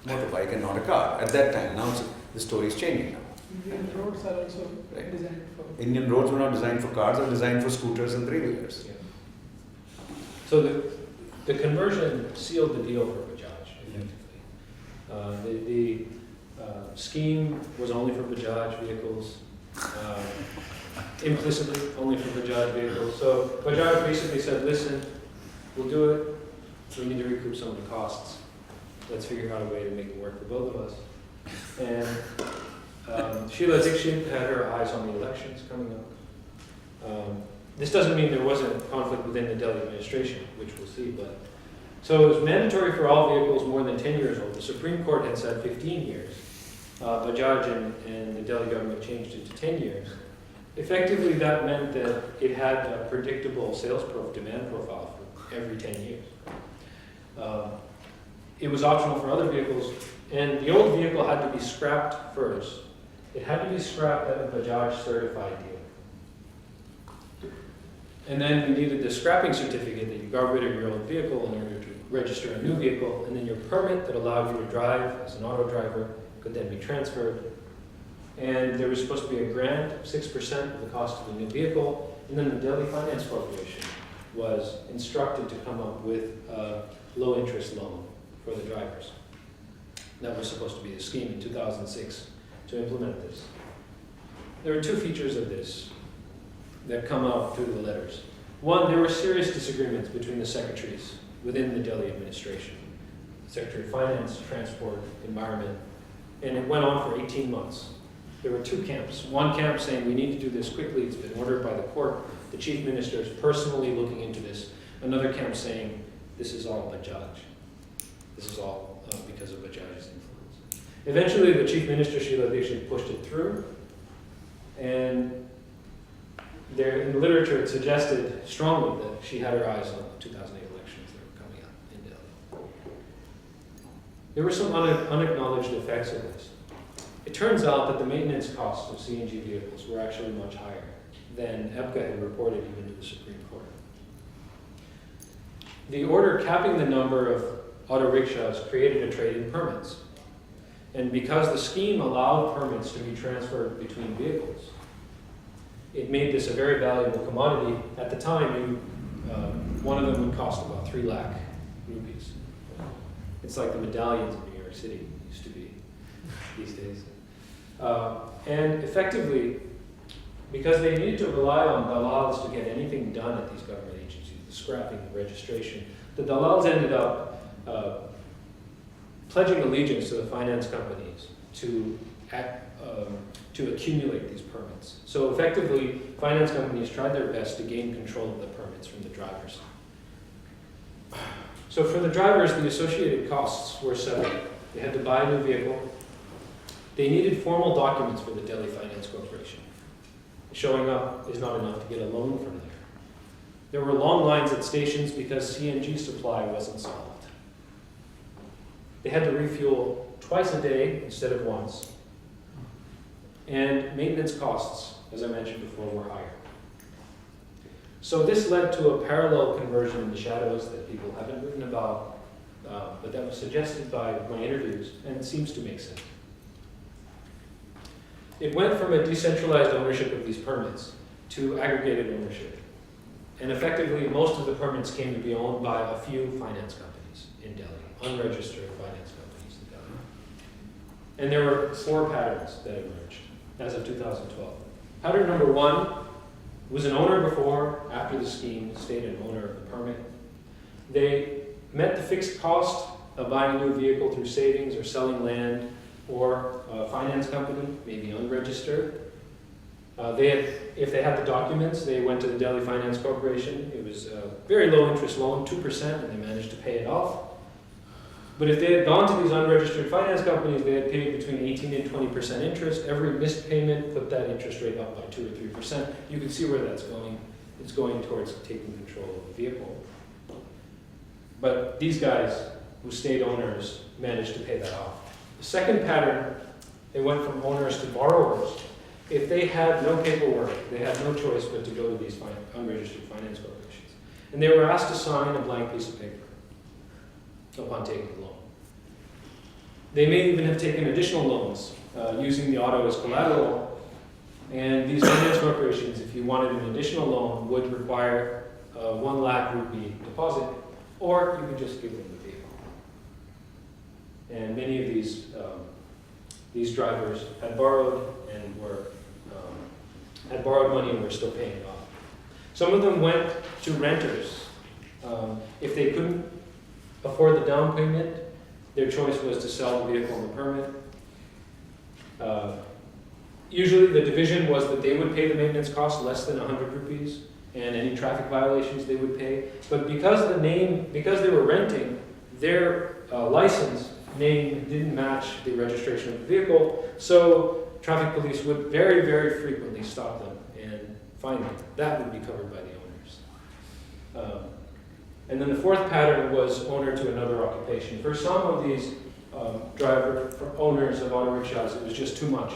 motorbike, and not a car at that time. Now the story is changing now. Indian roads are also Right. designed for. Indian roads were not designed for cars; they were designed for scooters and three-wheelers. Yeah. So the conversion sealed the deal for Bajaj, effectively. The scheme was only for Bajaj vehicles, implicitly only for Bajaj vehicles. So Bajaj basically said, listen, we'll do it, we need to recoup some of the costs. Let's figure out a way to make it work for both of us. And Sheila Dixit had her eyes on the elections coming up. This doesn't mean there wasn't conflict within the Delhi administration, which we'll see, but so it was mandatory for all vehicles more than 10 years old. The Supreme Court had said 15 years. Bajaj and the Delhi government changed it to 10 years. Effectively, that meant that it had a predictable demand profile for every 10 years. It was optional for other vehicles, and the old vehicle had to be scrapped first. It had to be scrapped at a Bajaj certified dealer. And then you needed the scrapping certificate that you got rid of your old vehicle in order to register a new vehicle, and then your permit that allowed you to drive as an auto driver could then be transferred. And there was supposed to be a grant of 6% of the cost of the new vehicle, and then the Delhi Finance Corporation was instructed to come up with a low-interest loan for the drivers. That was supposed to be the scheme in 2006 to implement this. There are two features of this that come out through the letters. One, there were serious disagreements between the secretaries within the Delhi administration, Secretary of Finance, Transport, Environment, and it went on for 18 months. There were two camps. One camp saying we need to do this quickly, it's been ordered by the court, the chief minister is personally looking into this. Another camp saying this is all Bajaj. This is all because of Bajaj's influence. Eventually the chief minister, Sheila Dixit, pushed it through, and there, in the literature it suggested strongly that she had her eyes on the 2008 elections that were coming up in Delhi. There were some unacknowledged effects of this. It turns out that the maintenance costs of CNG vehicles were actually much higher than EPCA had reported even to the Supreme Court. The order capping the number of auto rickshaws created a trade in permits. And because the scheme allowed permits to be transferred between vehicles, it made this a very valuable commodity. At the time, one of them would cost about 3 lakh rupees. It's like the medallions in New York City used to be these days. And effectively, because they needed to rely on dalals to get anything done at these government agencies, the scrapping, the registration, the dalals ended up pledging allegiance to the finance companies to accumulate these permits. So effectively, finance companies tried their best to gain control of the permits from the drivers. So for the drivers, the associated costs were several. They had to buy a new vehicle. They needed formal documents for the Delhi Finance Corporation. Showing up is not enough to get a loan from there. There were long lines at stations because CNG supply wasn't solved. They had to refuel twice a day instead of once. And maintenance costs, as I mentioned before, were higher. So this led to a parallel conversion in the shadows that people haven't written about, but that was suggested by my interviews, and it seems to make sense. It went from a decentralized ownership of these permits to aggregated ownership. And effectively, most of the permits came to be owned by a few finance companies in Delhi, unregistered finance companies in Delhi. And there were 4 patterns that emerged as of 2012. Pattern number 1 was an owner before, after the scheme, stayed an owner of the permit. They met the fixed cost of buying a new vehicle through savings or selling land or a finance company, maybe unregistered. If they had the documents, they went to the Delhi Finance Corporation. It was a very low interest loan, 2%, and they managed to pay it off. But if they had gone to these unregistered finance companies, they had paid between 18 and 20% interest. Every missed payment put that interest rate up by 2 or 3%. You can see where that's going. It's going towards taking control of the vehicle. But these guys, who stayed owners, managed to pay that off. The second pattern, they went from owners to borrowers. If they had no paperwork, they had no choice but to go to these unregistered finance corporations. And they were asked to sign a blank piece of paper upon taking the loan. They may even have taken additional loans using the auto as collateral. And these finance corporations, if you wanted an additional loan, would require a 1 lakh rupee deposit, or you could just give them the vehicle. And many of these drivers had borrowed money and were still paying it off. Some of them went to renters. If they couldn't afford the down payment, their choice was to sell the vehicle and the permit. Usually the division was that they would pay the maintenance cost less than 100 rupees, and any traffic violations they would pay. But because they were renting, their license name didn't match the registration of the vehicle, so traffic police would very, very frequently stop them and fine them. That would be covered by the owners. And then the fourth pattern was owner to another occupation. For some of these owners of auto rickshaws, it was just too much.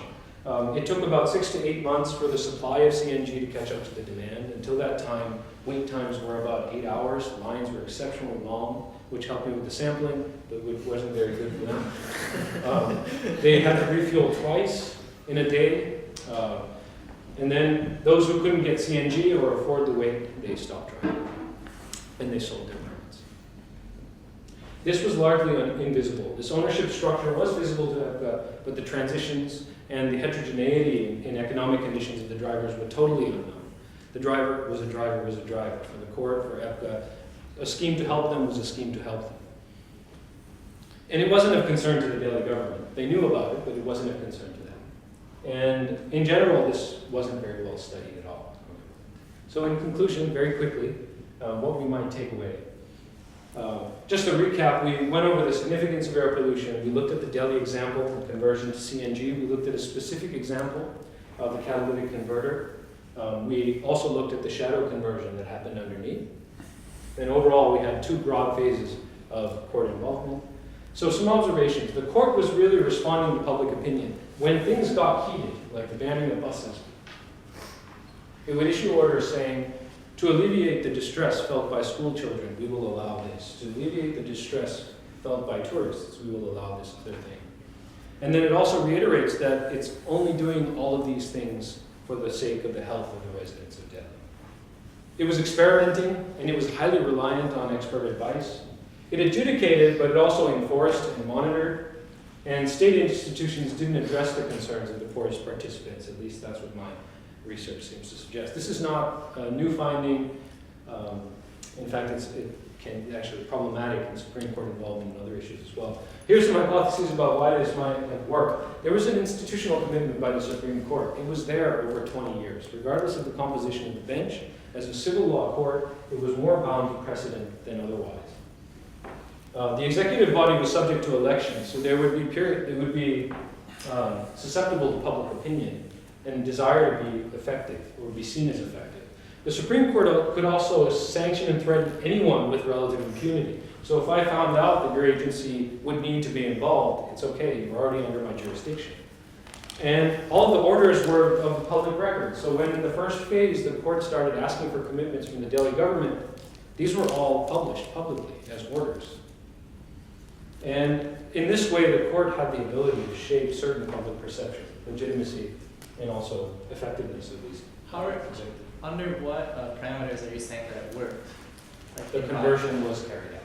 It took about 6 to 8 months for the supply of CNG to catch up to the demand. Until that time, wait times were about 8 hours. Lines were exceptionally long, which helped me with the sampling, but which wasn't very good for them. They had to refuel twice in a day. And then those who couldn't get CNG or afford the wait, they stopped driving. And they sold their permits. This was largely invisible. This ownership structure was visible to EPCA, but the transitions and the heterogeneity in economic conditions of the drivers were totally unknown. The driver was a driver was a driver. For the court, for EPCA, a scheme to help them was a scheme to help them. And it wasn't of concern to the Delhi government. They knew about it, but it wasn't of concern to them. And in general, this wasn't very well studied at all. So in conclusion, very quickly, what we might take away. Just to recap, we went over the significance of air pollution. We looked at the Delhi example of conversion to CNG. We looked at a specific example of the catalytic converter. We also looked at the shadow conversion that happened underneath. And overall, we had 2 broad phases of court involvement. So some observations. The court was really responding to public opinion. when things got heated, like the banning of buses, it would issue orders saying, to alleviate the distress felt by school children, we will allow this. To alleviate the distress felt by tourists, we will allow this other thing. And then it also reiterates that it's only doing all of these things for the sake of the health of the residents of Delhi. It was experimenting, and it was highly reliant on expert advice. It adjudicated, but it also enforced and monitored, and state institutions didn't address the concerns of the poorest participants. At least that's what my research seems to suggest. This is not a new finding. In fact, it can actually be problematic in Supreme Court involvement and other issues as well. Here's some hypotheses about why this might have worked. There was an institutional commitment by the Supreme Court. It was there over 20 years. Regardless of the composition of the bench, as a civil law court, it was more bound to precedent than otherwise. The executive body was subject to elections, so there would be susceptible to public opinion and desire to be effective or be seen as effective. The Supreme Court could also sanction and threaten anyone with relative impunity. So if I found out that your agency would need to be involved, it's okay, you're already under my jurisdiction. And all the orders were of the public record. So when in the first phase the court started asking for commitments from the Delhi government, these were all published publicly as orders. And in this way, the court had the ability to shape certain public perception, legitimacy, and also effectiveness of these. Under what parameters are you saying that it worked? Like The conversion was carried out.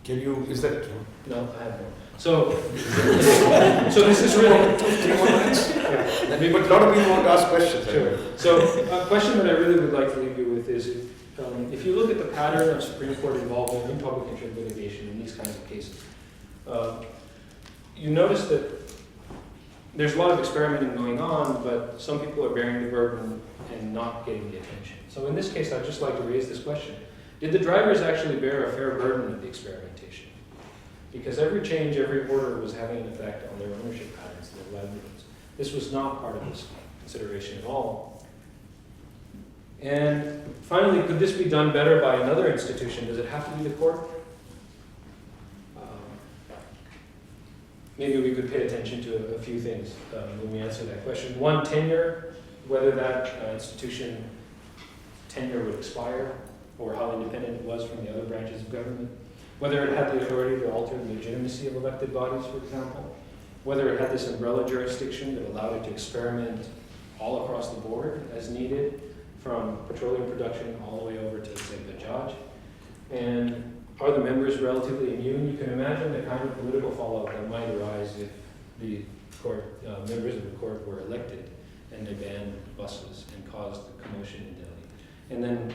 Can you, is that? No, I have more. So this is really. 3 more minutes? Yeah. But a lot of people want to ask questions. Sure. So a question that I really would like to leave you with is, if you look at the pattern of Supreme Court involvement in public interest litigation in these kinds of cases, you notice that there's a lot of experimenting going on, but some people are bearing the burden and not getting the attention. So in this case, I'd just like to raise this question. Did the drivers actually bear a fair burden of the experimentation? Because every change, every order was having an effect on their ownership patterns, their livelihoods. This was not part of this consideration at all. And finally, could this be done better by another institution? Does it have to be the court? Maybe we could pay attention to a few things when we answer that question. One, tenure, whether that institution tenure would expire, or how independent it was from the other branches of government. Whether it had the authority to alter the legitimacy of elected bodies, for example. Whether it had this umbrella jurisdiction that allowed it to experiment all across the board as needed, from petroleum production all the way over to, say, Bajaj. And are the members relatively immune? You can imagine the kind of political fallout that might arise if the court, members of the court were elected and they banned buses and caused the commotion in Delhi. And then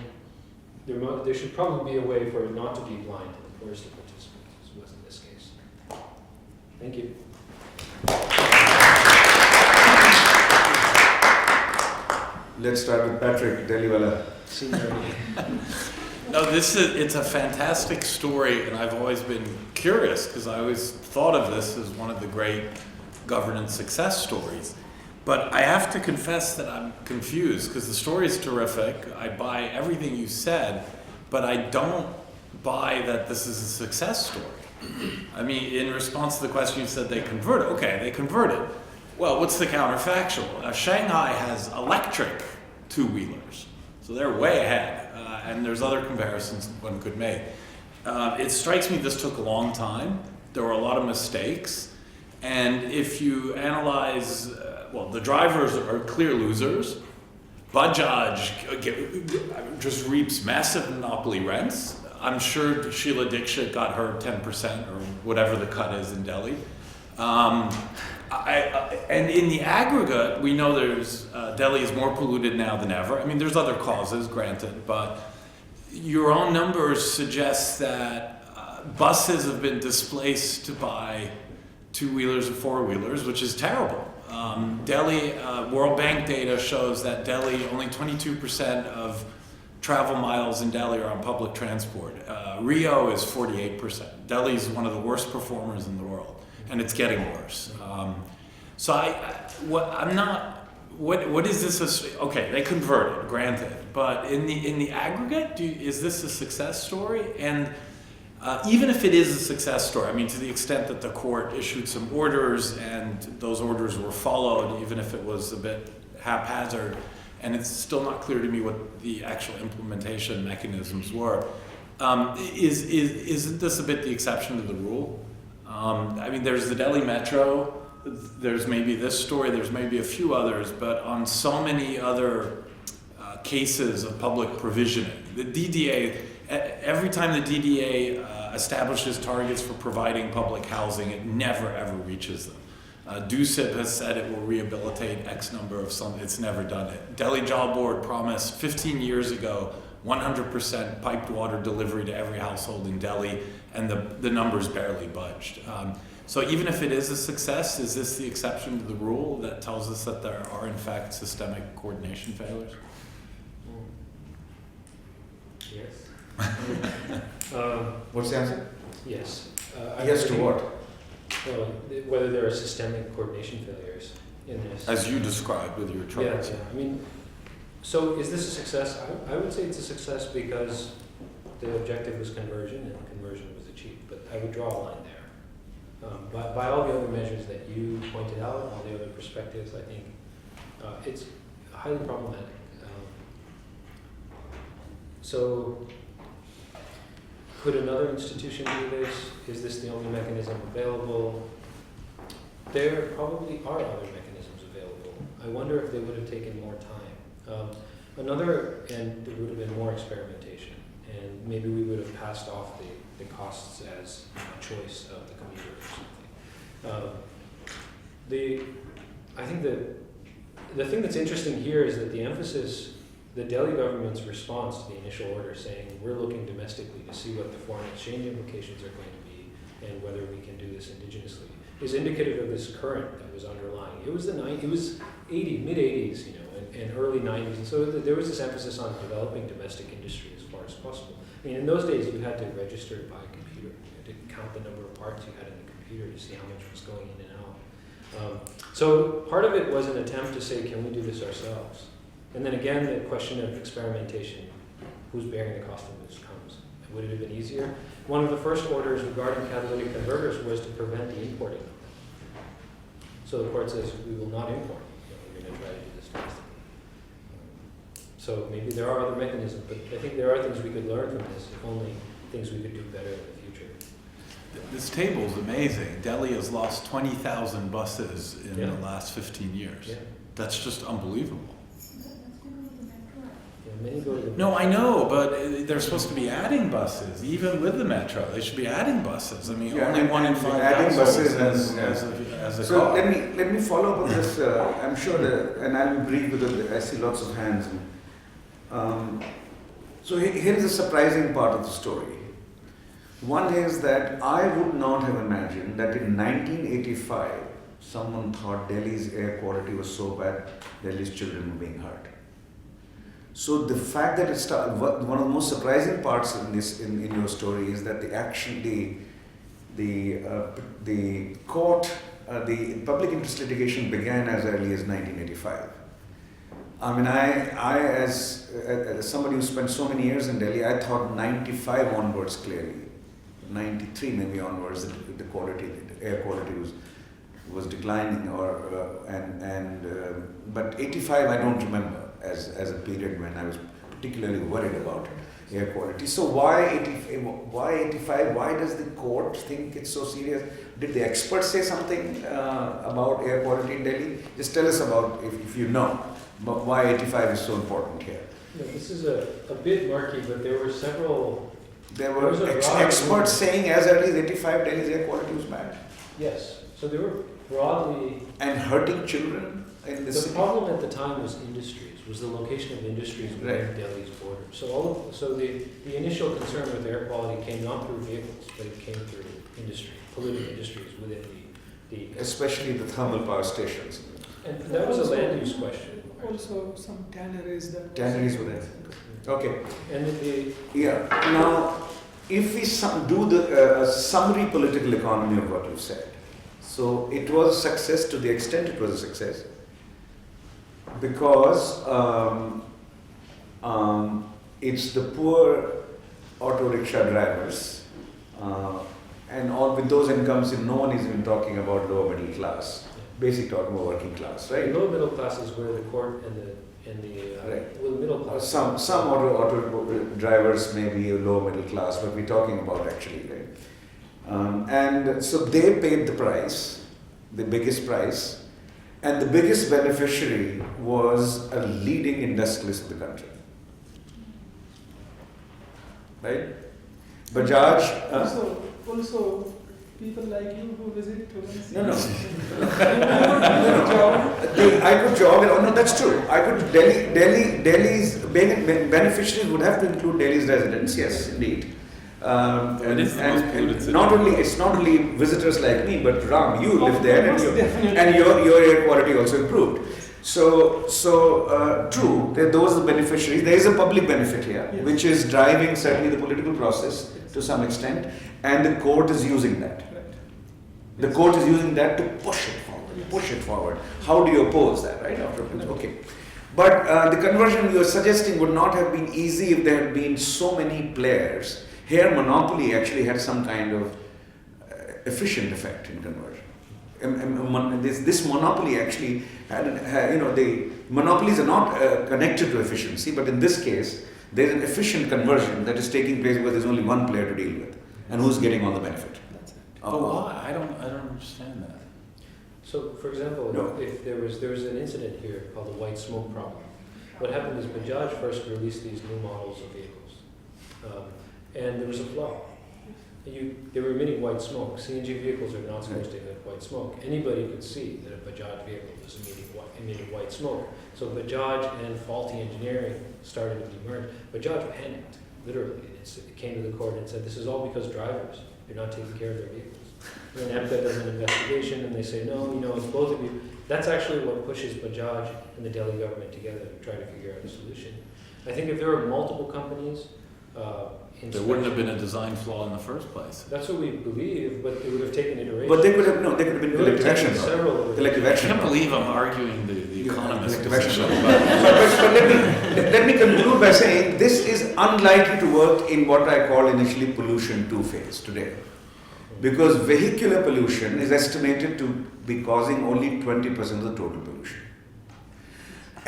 there should probably be a way for it not to be blind to the poorest of participants, as was in this case. Thank you. Let's start with Patrick Deliwala. No, it's a fantastic story, and I've always been curious because I always thought of this as one of the great governance success stories. But I have to confess that I'm confused because the story is terrific. I buy everything you said, but I don't buy that this is a success story. I mean, in response to the question you said they converted. Okay, they converted. Well, what's the counterfactual? Shanghai has electric two-wheelers, so they're way ahead. And there's other comparisons one could make. It strikes me this took a long time. There were a lot of mistakes. And if you analyze, well, the drivers are clear losers. Bajaj just reaps massive monopoly rents. I'm sure Sheila Dixit got her 10% or whatever the cut is in Delhi. And in the aggregate, we know Delhi is more polluted now than ever. I mean, there's other causes, granted, but your own numbers suggest that buses have been displaced by two-wheelers and four-wheelers, which is terrible. Delhi, World Bank data shows that Delhi, only 22% of travel miles in Delhi are on public transport. Rio is 48%. Delhi is one of the worst performers in the world, and it's getting worse. What is this? Okay, they converted, granted, but in the aggregate, is this a success story? And even if it is a success story, I mean, to the extent that the court issued some orders and those orders were followed, even if it was a bit haphazard, and it's still not clear to me what the actual implementation mechanisms were. Isn't this a bit the exception to the rule? I mean, there's the Delhi Metro, there's maybe this story, there's maybe a few others, but on so many other cases of public provisioning, the DDA, every time the DDA establishes targets for providing public housing, it never ever reaches them. DUSIP has said it will rehabilitate X number of some, it's never done it. Delhi Jal Board promised 15 years ago 100% piped water delivery to every household in Delhi, and the numbers barely budged. So even if it is a success, is this the exception to the rule that tells us that there are in fact systemic coordination failures? Yes. What's the answer? Yes. Yes to what? Well, whether there are systemic coordination failures in this. As you described with your charts. Yeah. I mean, so is this a success? I would say it's a success because the objective was conversion and conversion was achieved, but I would draw a line there. By all the other measures that you pointed out, all the other perspectives, I think it's highly problematic. So could another institution do this? Is this the only mechanism available? There probably are other mechanisms available. I wonder if they would have taken more time. And there would have been more experimentation, and maybe we would have passed off the costs as a choice of the commuter or something. I think the thing that's interesting here is that the emphasis, the Delhi government's response to the initial order saying we're looking domestically to see what the foreign exchange implications are going to be and whether we can do this indigenously is indicative of this current that was underlying. It was mid-80s, and early 90s, and so there was this emphasis on developing domestic industry as far as possible. I mean, in those days you had to register it by a computer. You had to count the number of parts you had in the computer to see how much was going in and out. So part of it was an attempt to say, can we do this ourselves? And then again, the question of experimentation, who's bearing the cost of this comes. Would it have been easier? One of the first orders regarding catalytic converters was to prevent the importing of them. So the court says, we will not import. We're going to try to do this domestically. So maybe there are other mechanisms, but I think there are things we could learn from this, if only things we could do better in the future. This table is amazing. Delhi has lost 20,000 buses in the last 15 years. Yeah. That's just unbelievable. Many go to the No, I know, but they're supposed to be adding buses, even with the metro. They should be adding buses. I mean, Yeah, only and- 1 in and 5 adding households buses as a So car. let me follow up on this. I'm sure that, and I'll be brief because I see lots of hands. So here is a surprising part of the story. One is that I would not have imagined that in 1985 someone thought Delhi's air quality was so bad Delhi's children were being hurt. So the fact that it started, one of the most surprising parts in your story is that the court, the public interest litigation began as early as 1985. I mean, I as somebody who spent so many years in Delhi, I thought 95 onwards clearly, 93 maybe onwards, the quality, the air quality was declining, but 85 I don't remember as a period when I was particularly worried about air quality. So why 85? Why does the court think it's so serious? Did the experts say something about air quality in Delhi? Just tell us about, if you know, but why 85 is so important here. No, this is a bit murky, but there were several. There There were was a broad experts movement. saying as early as 85 Delhi's air quality was bad Yes, so there were broadly. and hurting children in the The city. problem at the time was industries, was the location of industries within Right. Delhi's border. So the initial concern with air quality came not through vehicles, but it came through industry, polluting industries within the. Especially the thermal power stations. And that was a land use question. Also some tanneries that. Tanneries were there. Okay. And Yeah. Now, if we do the summary political economy of what you said, so it was a success to the extent it was a success, because it's the poor auto rickshaw drivers And all with those incomes, no one is even talking about lower middle class. Basic talking about working class, The right? lower middle class is where the court and the Right. well, middle class. Some auto drivers may be lower middle class, but we're talking about actually, right? And so they paid the price, the biggest price, and the biggest beneficiary was a leading industrialist in the country, right? Bajaj. Also, people like you who visit to No. I could jog. No, that's true. I could Delhi's beneficiaries would have to include Delhi's residents. Yes, indeed. It is the most polluted city. It's not only visitors like me, but Ram, you live there, and Definitely. your air quality also improved. So true. Those are the beneficiaries. There is a public benefit here, Yes. which is driving certainly the political process to some extent, and the court is using that. The court is using that to push it forward. Push it forward. How do you oppose that, right? Okay. But the conversion you're suggesting would not have been easy if there had been so many players. Here, monopoly actually had some kind of efficient effect in conversion. This monopoly actually had the monopolies are not connected to efficiency, but in this case, there's an efficient conversion that is taking place where there's only one player to deal with, and who's getting all the benefit. But why? I don't understand that. So, for example, No. if there was an incident here called the white smoke problem. What happened is Bajaj first released these new models of vehicles, and there was a flaw. They were emitting white smoke. CNG vehicles are not supposed to emit white smoke. Anybody could see that a Bajaj vehicle was emitting white smoke. So Bajaj and faulty engineering started to be merged. Bajaj panicked, literally. It came to the court and said, this is all because drivers, you're not taking care of their vehicles. And then AMCA does an investigation and they say, no, it's both of you. That's actually what pushes Bajaj and the Delhi government together to try to figure out a solution. I think if there were multiple companies, There wouldn't have been a design flaw in the first place. that's what we believe, but it would have taken iterations. But they could have been It would have collective action. taken several. Collective I action. can't believe I'm arguing the economist Collective action. position. But let me conclude by saying this is unlikely to work in what I call initially pollution 2 phase today. Because vehicular pollution is estimated to be causing only 20% of the total pollution.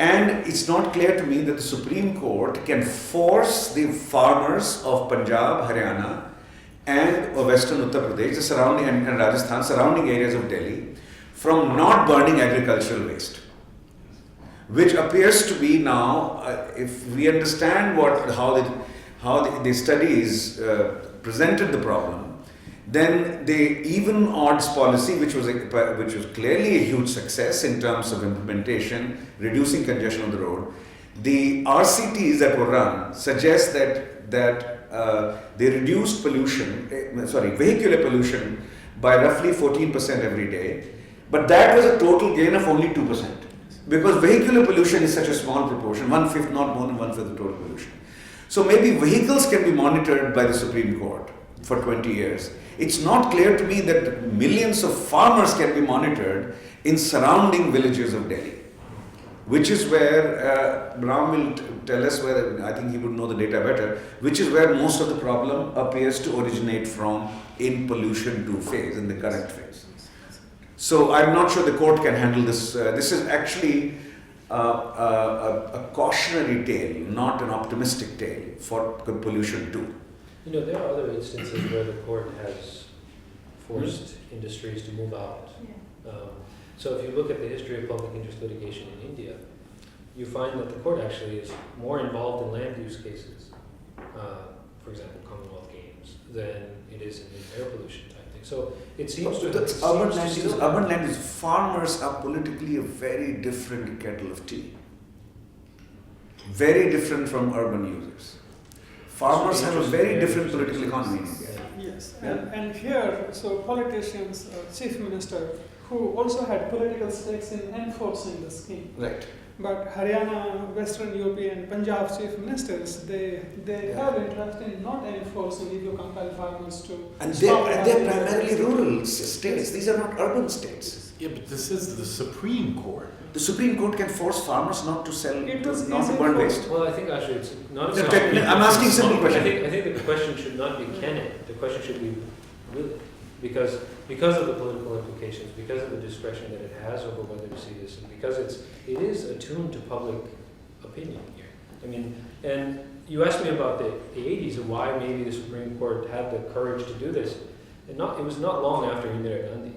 And it's not clear to me that the Supreme Court can force the farmers of Punjab, Haryana, and Western Uttar Pradesh, the surrounding and Rajasthan, surrounding areas of Delhi, from not burning agricultural waste. Which appears to be now, if we understand how the studies presented the problem, then the even odds policy, which was clearly a huge success in terms of implementation, reducing congestion on the road, the RCTs that were run suggest that they reduced vehicular pollution by roughly 14% every day, but that was a total gain of only 2%. Because vehicular pollution is such a small proportion, 1/5, not more than 1/5 of total pollution. So maybe vehicles can be monitored by the Supreme Court for 20 years. It's not clear to me that millions of farmers can be monitored in surrounding villages of Delhi, which is where Ram will tell us where, I think he would know the data better, which is where most of the problem appears to originate from in pollution 2 phase, in the current phase. So I'm not sure the court can handle this. This is actually a cautionary tale, not an optimistic tale for pollution 2. There are other instances where the court has forced industries to move out. So if you look at the history of public interest litigation in India, you find that the court actually is more involved in land use cases, for example, Commonwealth Games, than it is in air pollution type thing. So it seems to. Urban land is farmers are politically a very different kettle of tea. Very different from urban users. Farmers have a very different political economy in India. Yes, and here, so politicians, chief minister, who also had political stakes in enforcing the scheme. Right. But Haryana, Western UP and Punjab chief ministers, they have interest in not enforcing if you compel farmers to. And they're primarily rural states. These are not urban states. Yeah, but this is the Supreme Court. The Supreme Court can force farmers not to sell, It was not to easy burn for- waste. Well, I think actually it's not No, about. I'm asking simple question. I think the question should not be can it, the question should be will it? Because of the political implications, because of the discretion that it has over whether to see this, and because it is attuned to public opinion here. I mean, and you asked me about the 80s and why maybe the Supreme Court had the courage to do this. It was not long after Indira Gandhi.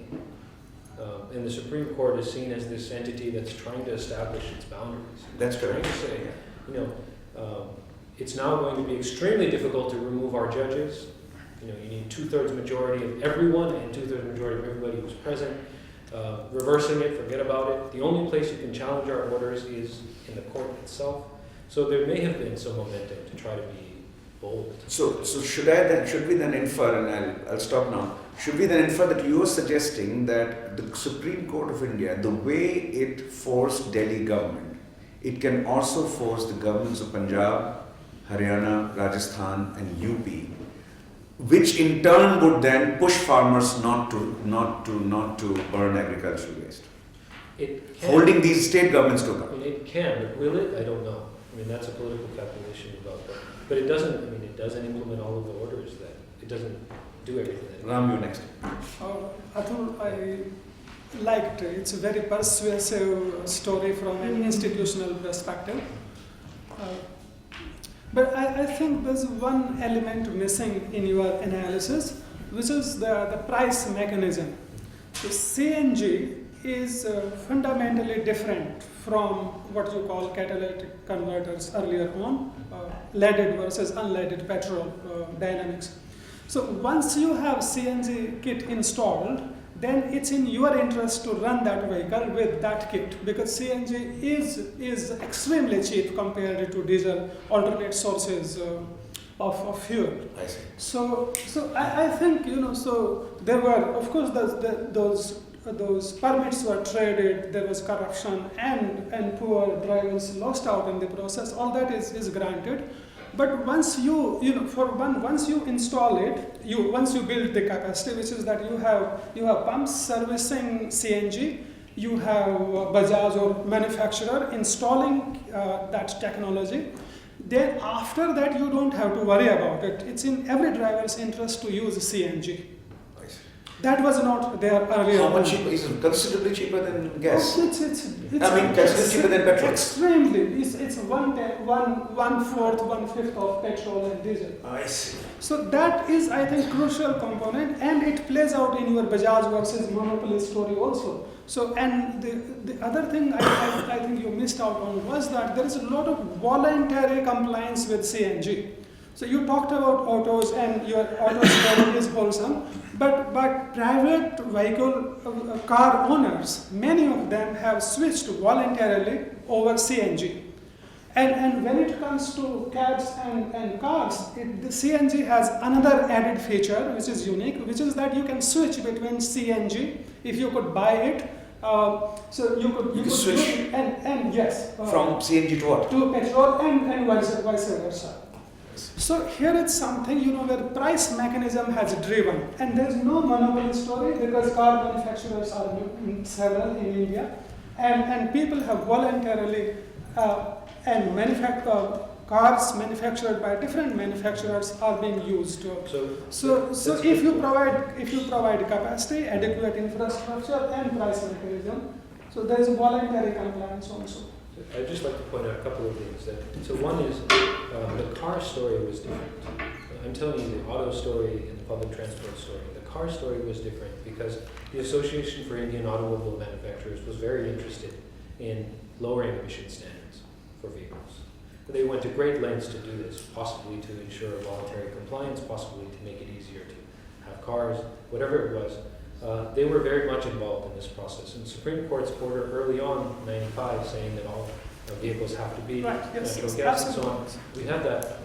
And the Supreme Court is seen as this entity that's trying to establish its boundaries. That's Trying correct. to say, you know, it's now going to be extremely difficult to remove our judges. You know, you need 2/3 majority of everyone and 2/3 majority of everybody who's present. Reversing it, forget about it. The only place you can challenge our orders is in the court itself. So there may have been some momentum to try to be bold. So should we then infer, and I'll stop now, should we then infer that you are suggesting that the Supreme Court of India, the way it forced Delhi government, it can also force the governments of Punjab, Haryana, Rajasthan and UP, which in turn would then push farmers not to burn agricultural waste, It can. holding these state governments to I account. mean, it can, but will it? I don't know. I mean, that's a political calculation about that. But it doesn't, I mean, it doesn't implement all of the orders that, it doesn't do everything that. Ram, you next. Atul, I liked it. It's a very persuasive story from an institutional perspective. But I think there's one element missing in your analysis, which is the price mechanism. So CNG is fundamentally different from what you call catalytic converters earlier on, leaded versus unleaded petrol dynamics. So once you have CNG kit installed, then it's in your interest to run that vehicle with that kit, because CNG is extremely cheap compared to diesel alternate sources of fuel. I see. So I think, so there were, of course, those permits were traded, there was corruption, and poor drivers lost out in the process. All that is granted. But once once you install it, once you build the capacity, which is that you have pumps servicing CNG, you have Bajaj or manufacturer installing that technology. Then after that, you don't have to worry about it. It's in every driver's interest to use CNG. I see. That was not there earlier. How much cheaper? Is it considerably cheaper than gas? It's considerably cheaper than petrol. Extremely. It's one-fourth, one-fifth of petrol and diesel. I see. So that is, I think, crucial component, and it plays out in your Bajaj versus monopoly story also. So, and the other thing I think you missed out on was that there is a lot of voluntary compliance with CNG. So you talked about autos, and your auto story is wholesome, but private vehicle car owners, many of them have switched voluntarily over CNG. And when it comes to cabs and cars, the CNG has another added feature which is unique, which is that you can switch between CNG if you could buy it. So you could switch and yes, from CNG to what? to petrol and vice versa. So here it's something where price mechanism has driven, and there is no monopoly story because car manufacturers are several in India, and people have voluntarily cars manufactured by different manufacturers are being used. So if you provide capacity, adequate infrastructure, and price mechanism, so there is voluntary compliance also. I'd just like to point out a couple of things. So one is the car story was different. I'm telling you the auto story and the public transport story. The car story was different because the Association for Indian Automobile Manufacturers was very interested in lowering emission standards for vehicles. They went to great lengths to do this, possibly to ensure voluntary compliance, possibly to make it easier to have cars, whatever it was. They were very much involved in this process. And the Supreme Court's order early on, 95, saying that all vehicles have to be natural gas and so on. We had that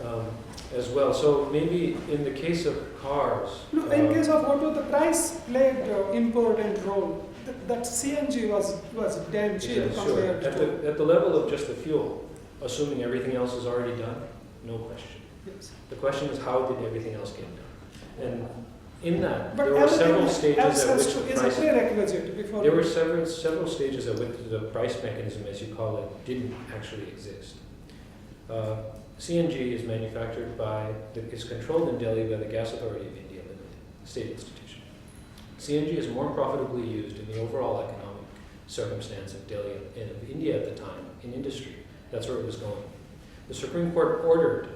as well. So maybe in the case of cars... in case of auto, the price played an important role. That CNG was damn cheap compared to... At the level of just the fuel, assuming everything else is already done, no question. Yes. The question is how did everything else get done? And In that, But there were several everything stages else at has which to, the is a price, prerequisite before. there were several stages at which the price mechanism, as you call it, didn't actually exist. CNG is manufactured by, is controlled in Delhi by the Gas Authority of India Limited, state institution. CNG is more profitably used in the overall economic circumstance of Delhi and of India at the time in industry. That's where it was going. The Supreme Court ordered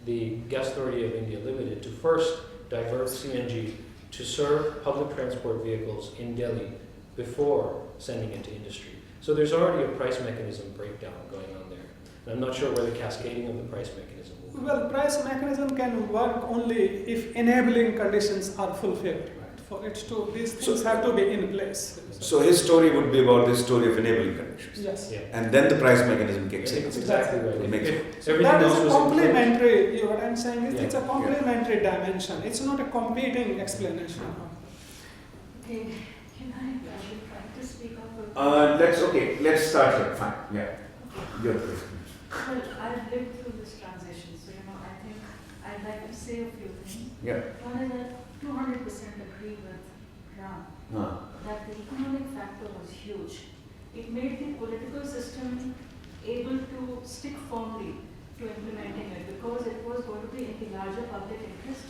the Gas Authority of India Limited to first divert CNG to serve public transport vehicles in Delhi before sending it to industry. So there's already a price mechanism breakdown going on there. And I'm not sure where the cascading of the price mechanism will come. Well, price mechanism can work only if enabling conditions are fulfilled, right? For it to, these things have to be in place. So his story would be about the story of enabling conditions. Yes. Yeah. And then the price mechanism I kicks think in. it's exactly right. It makes If So everything that is else a was in place- complementary, what I'm saying is it's a Yeah. complementary dimension. It's not a competing explanation. Okay, can I try to speak up? Let's start here. Fine. Yeah. Your turn. Well, I've lived through this transition, so I think I'd like to say a few things. Yeah. One is that 200% agree with Ram, that the economic factor was huge. It made the political system able to stick firmly to implementing it because it was going to be in the larger public interest.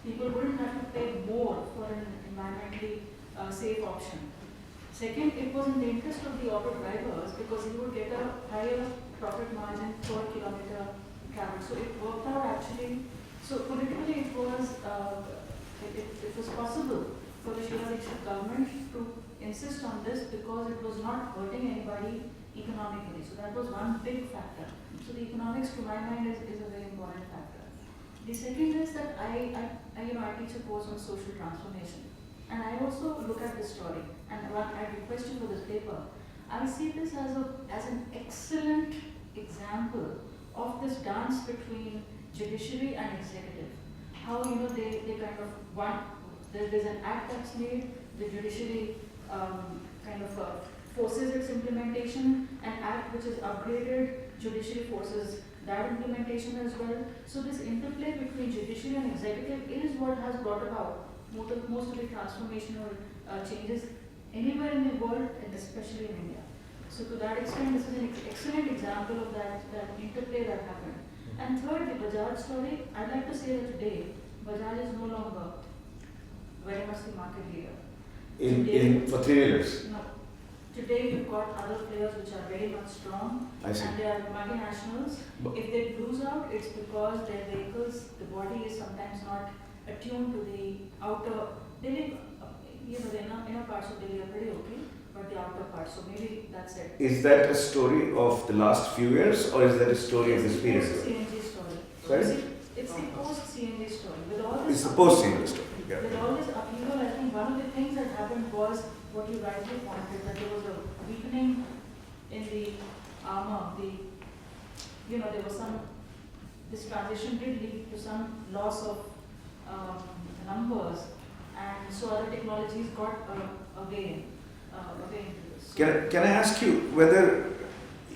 People wouldn't have to pay more for an environmentally safe option. Second, it was in the interest of the auto drivers because you would get a higher profit margin per kilometer traveled. So it worked out actually. So politically, it was possible for the Shiva Dixit government to insist on this because it was not hurting anybody economically. So that was one big factor. So the economics, to my mind, is a very important factor. The second is that I teach a course on social transformation, and I also look at this story. And when I request you for this paper, I see this as an excellent example of this dance between judiciary and executive. How they kind of there's an act that's made, the judiciary forces its implementation, an act which is upgraded, judiciary forces that implementation as well. So this interplay between judiciary and executive is what has brought about most of the transformational changes anywhere in the world, and especially in India. So to that extent, this is an excellent example of that interplay that happened. And third, the Bajaj story, I'd like to say that today, Bajaj is no longer very much the market leader. For 3 years. No. Today you've got other players which are very much strong, I see. and they are multinationals. If they lose out, it's because their vehicles, the body is sometimes not attuned to the outer Delhi. The inner parts of Delhi are pretty okay, but the outer parts. So maybe that's it. Is that a story of the last few years, or is that a story of this period? It's the post-CNG story. Sorry? It's the post-CNG story. With all It's this the post-single story. Yeah. With all this upheaval, I think one of the things that happened was what you rightly pointed, that there was a weakening in the armor. There was this transition did lead to some loss of numbers, and so other technologies got away into this. Can I ask you whether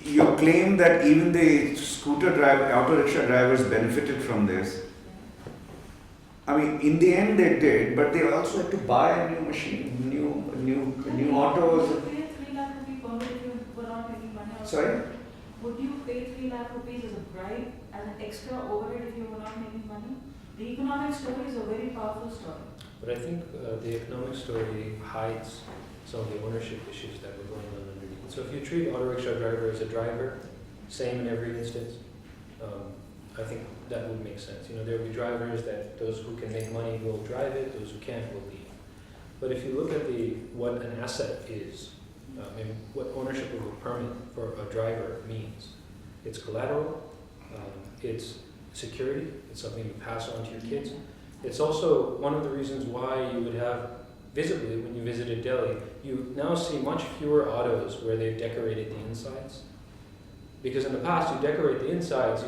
your claim that even the auto rickshaw drivers benefited from this? I mean, in the end they did, but they also had to buy a new machine, new autos. Would you pay 3 lakh rupee permit if you were not making money out of it? Sorry? Would you pay 3 lakh rupees as a bribe, as an extra overhead if you were not making money? The economic story is a very powerful story. But I think the economic story hides some of the ownership issues that were going on underneath. So if you treat auto rickshaw driver as a driver, same in every instance, I think that would make sense. There will be drivers that those who can make money will drive it, those who can't will leave. But if you look at what an asset is, and what ownership of a permit for a driver means, it's collateral, it's security, it's something you pass on to your kids. It's also one of the reasons why you would have, visibly, when you visited Delhi, you now see much fewer autos where they've decorated the insides. Because in the past, you decorate the insides,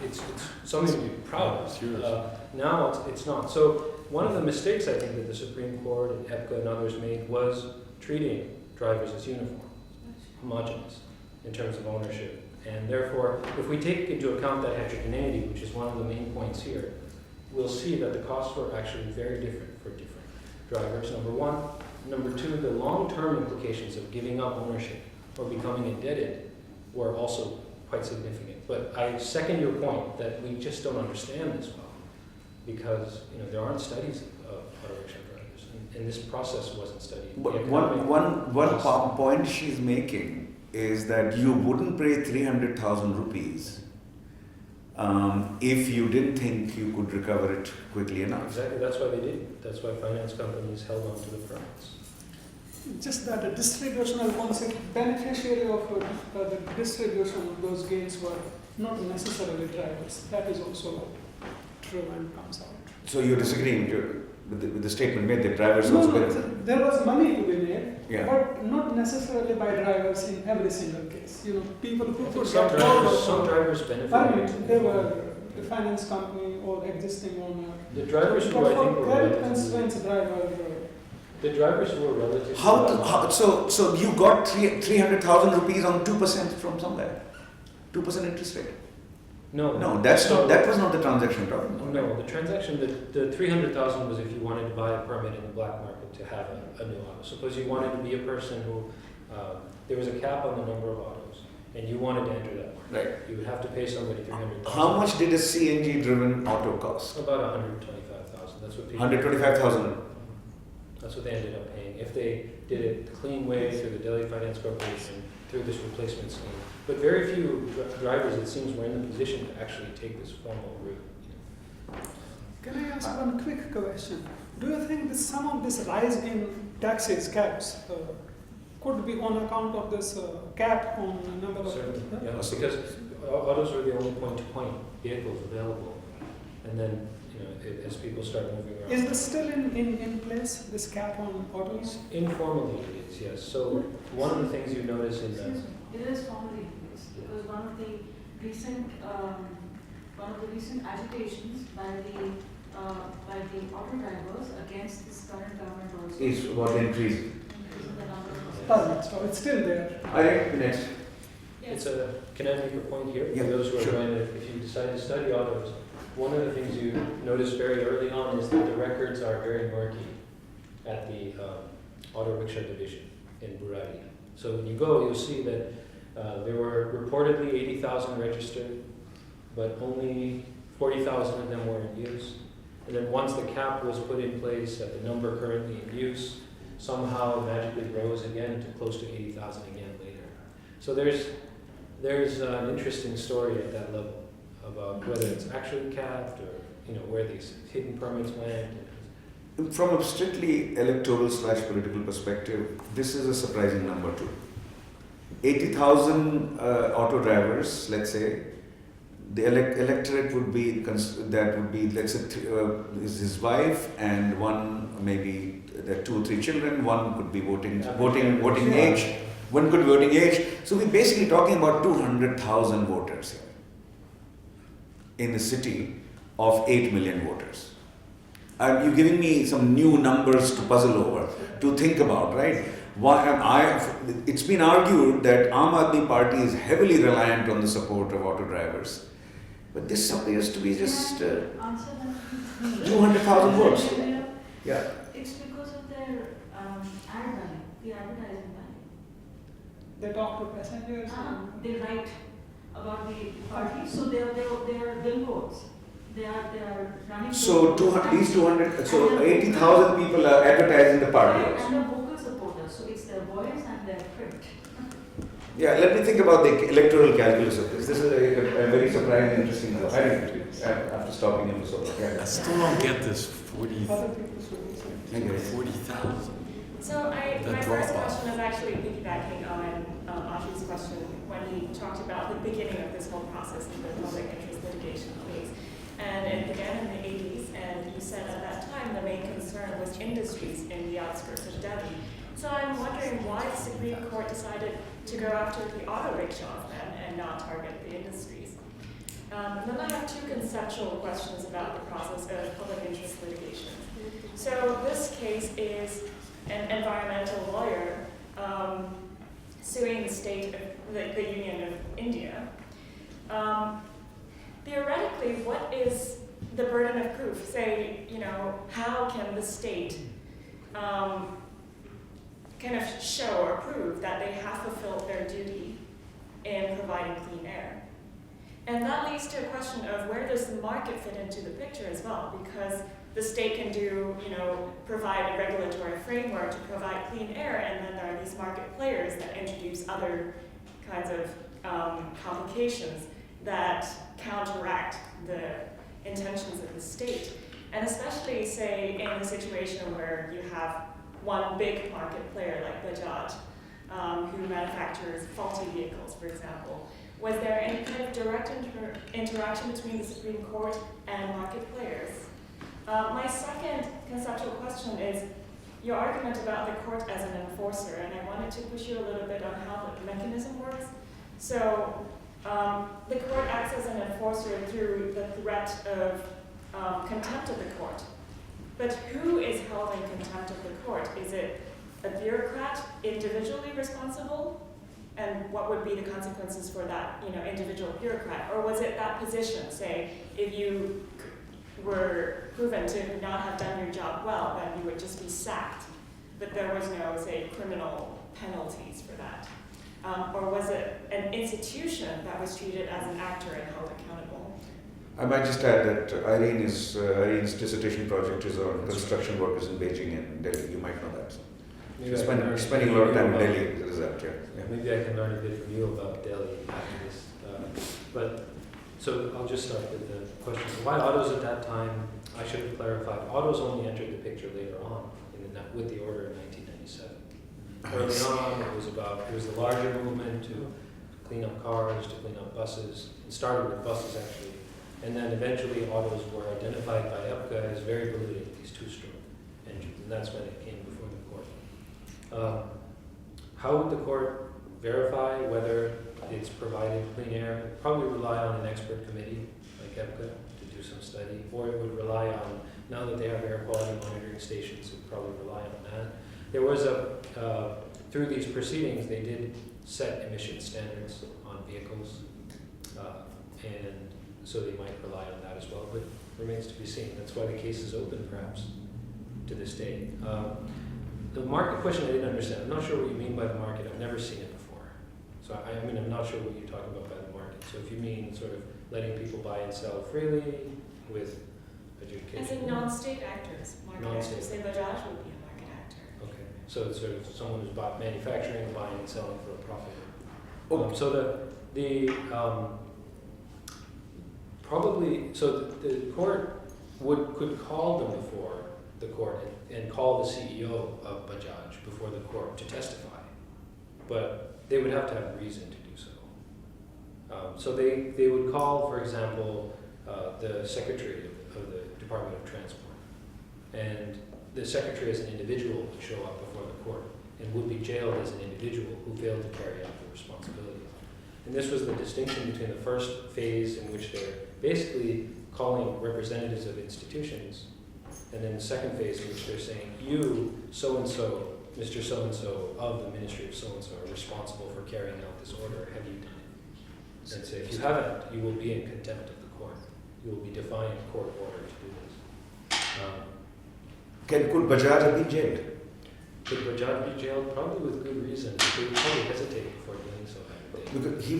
it's something to be proud of. Now it's not. So one of the mistakes I think that the Supreme Court and EPCA and others made was treating drivers as uniform, homogenous in terms of ownership. And therefore, if we take into account that heterogeneity, which is one of the main points here, we'll see that the costs were actually very different for different drivers, number one. Number two, the long-term implications of giving up ownership or becoming indebted were also quite significant. But I second your point that we just don't understand this well, because there aren't studies of auto rickshaw drivers, and this process wasn't studied. But The economic one costs- point she's making is that you wouldn't pay 300,000 rupees if you didn't think you could recover it quickly enough. Exactly, that's why they did. That's why finance companies held on to the permits. Just that the distributional concept, beneficiary of the distribution of those gains were not necessarily drivers. That is also true and comes out. So you're disagreeing with the statement made that drivers No, also no, benefit? there was money to be made, Yeah. but not necessarily by drivers in every single case. People who I think could some get hold some of drivers benefited. permit, they were the finance company or existing owner. The drivers But who I think for were credit relatively, constraints, driver. the drivers who were relatively. So you got 300,000 rupees on 2% from somewhere? 2% interest rate? No. No, that was not the transaction you're talking about. No, the transaction, the 300,000 was if you wanted to buy a permit in the black market to have a new auto. Suppose you wanted to be a person who, there was a cap on the number of autos, and you wanted to enter that market. Right. You would have to pay somebody 300,000. How much did a CNG-driven auto cost? About 125,000. That's what people. 125,000. That's what they ended up paying. If they did it the clean way through the Delhi Finance Corporation, through this replacement scheme. But very few drivers, it seems, were in the position to actually take this formal route. Can I ask one quick question? Do you think that some of this rise in taxis, cabs, could be on account of this cap on the number of... Certainly, yeah, because autos were the only point-to-point vehicles available. And then, as people start moving around. Is this still in place, this cap on autos? Informally, it is, yes. So one of the things you notice in the... Excuse me, it is formally in place because one of the recent agitations by the auto drivers against this current government also Is about increase. increasing the number of Permits, so it's still there. I think next. It's can I make a point here? Yeah, For those who are sure. going to, if you decide to study autos, one of the things you notice very early on is that the records are very murky at the auto rickshaw division in Buradi. So when you go, you'll see that there were reportedly 80,000 registered, but only 40,000 of them were in use. And then once the cap was put in place at the number currently in use, somehow it magically rose again to close to 80,000 again later. So there's an interesting story at that level about whether it's actually capped or where these hidden permits went. From a strictly electoral/political perspective, this is a surprising number too. 80,000 auto drivers, let's say, the electorate would be, let's say, is his wife and one, maybe there are 2 or 3 children, one could be voting age, one could be voting age. So we're basically talking about 200,000 voters here in the city of 8 million voters. You're giving me some new numbers to puzzle over, to think about, right? It's been argued that Aam Aadmi Party is heavily reliant on the support of auto drivers. But this appears to be just Can I answer that? 200,000 votes. Yeah. It's because of their ad value, the advertising value. They talk to passengers. They write about the party, so they are billboards. They are running. So these 80,000 people are advertising the party also. And the vocal supporters, so it's their voice and their print. Yeah, let me think about the electoral calculus of this. This is a very surprising, interesting number. After stopping him for so long. I still don't get this 40, Other people's stories. Thank you. 40,000. So my That first drop-off. question is actually piggybacking on Ashi's question when he talked about the beginning of this whole process of the public interest litigation case. And it began in the 80s, and you said at that time the main concern was industries in the outskirts of Delhi. So I'm wondering why the Supreme Court decided to go after the auto rickshaws then and not target the industries. And then I have 2 conceptual questions about the process of public interest litigation. So this case is an environmental lawyer suing the state of the Union of India. Theoretically, what is the burden of proof. Say, how can the state kind of show or prove that they have fulfilled their duty in providing clean air? And that leads to a question of where does the market fit into the picture as well, because the state can provide a regulatory framework to provide clean air, and then there are these market players that introduce other kinds of complications that counteract the intentions of the state. And especially, say, in a situation where you have one big market player like Bajaj, who manufactures faulty vehicles, for example. Was there any kind of direct interaction between the Supreme Court and market players? My second conceptual question is your argument about the court as an enforcer, and I wanted to push you a little bit on how the mechanism works. So the court acts as an enforcer through the threat of contempt of the court. But who is held in contempt of the court? Is it a bureaucrat individually responsible? And what would be the consequences for that, individual bureaucrat? Or was it that position, say, if you were proven to not have done your job well, then you would just be sacked, but there was no, say, criminal penalties for that? Or was it an institution that was treated as an actor and held accountable? I might just add that Irene's dissertation project is on construction workers in Beijing and Delhi. You might know that. Maybe She's I can learn spending a from lot of you time in about- Delhi as a result, yeah. Maybe I can learn a bit from you about Delhi after this. So I'll just start with the question. Why autos at that time? I should have clarified. Autos only entered the picture later on with the order in 1997. Early on, it was the larger movement to clean up cars, to clean up buses. It started with buses actually, and then eventually autos were identified by EPCA as very polluting, these two-stroke engines, and that's when it came before the court. How would the court verify whether it's provided clean air? It would probably rely on an expert committee like EPCA to do some study, or it would rely on, now that they have air quality monitoring stations, it would probably rely on that. There was through these proceedings, they did set emission standards on vehicles, and so they might rely on that as well, but remains to be seen. That's why the case is open, perhaps, to this day. The market question I didn't understand. I'm not sure what you mean by the market. I've never seen it before. So I'm not sure what you're talking about by the market. So if you mean sort of letting people buy and sell freely with adjudication. As in non-state actors, market Non-state. actors. Say Bajaj would be a market actor. Okay, so it's sort of someone who's bought manufacturing, buying and selling for a profit. Okay. The court could call them before the court and call the CEO of Bajaj before the court to testify, but they would have to have a reason to do so. So they would call, for example, the secretary of the Department of Transport, and the secretary as an individual would show up before the court and would be jailed as an individual who failed to carry out the responsibilities. And this was the distinction between the first phase, in which they're basically calling representatives of institutions, and then the second phase, in which they're saying, you, so-and-so, Mr. So-and-so of the Ministry of so-and-so are responsible for carrying out this order. Have you done it? And say, if you haven't, you will be in contempt of the court. You will be defying a court order to do this. Could Bajaj have been jailed? Could Bajaj be jailed? Probably with good reason. They would probably hesitate before doing so, I would think. Because he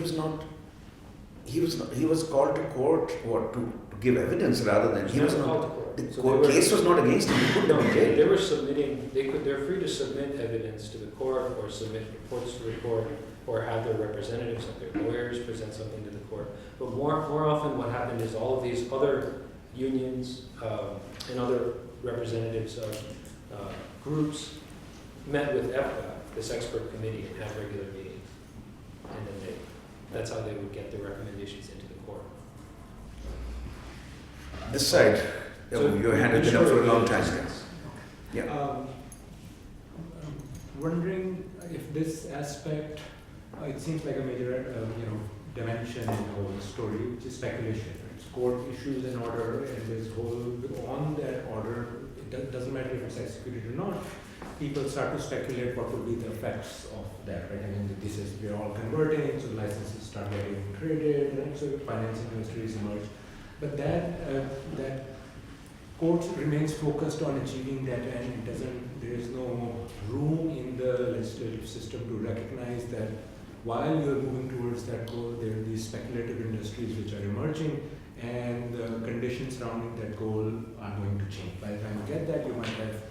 was called to court to give evidence rather than he was never not. called to court. The So court they were- case was not against him. He couldn't No, have been they jailed. were submitting, they're free to submit evidence to the court or submit reports to the court or have their representatives, like their lawyers, present something to the court. But more often what happened is all of these other unions and other representatives of groups met with EPCA, this expert committee, and had regular meetings. And then that's how they would get the recommendations into the court. This side, your hand has been up for a long time. Yeah. Wondering if this aspect, it seems like a major, dimension in the whole story, which is speculation. It's court issues an order, and this whole on that order, it doesn't matter if it's executed or not. People start to speculate what would be the effects of that. Right? I mean, we're all converting, so licenses start getting traded, right? So financing industries emerge. But that court remains focused on achieving that end. It doesn't. There is no room in the legislative system to recognize that while you're moving towards that goal, there are these speculative industries which are emerging, and the conditions surrounding that goal are going to change. By the time you get that, you might have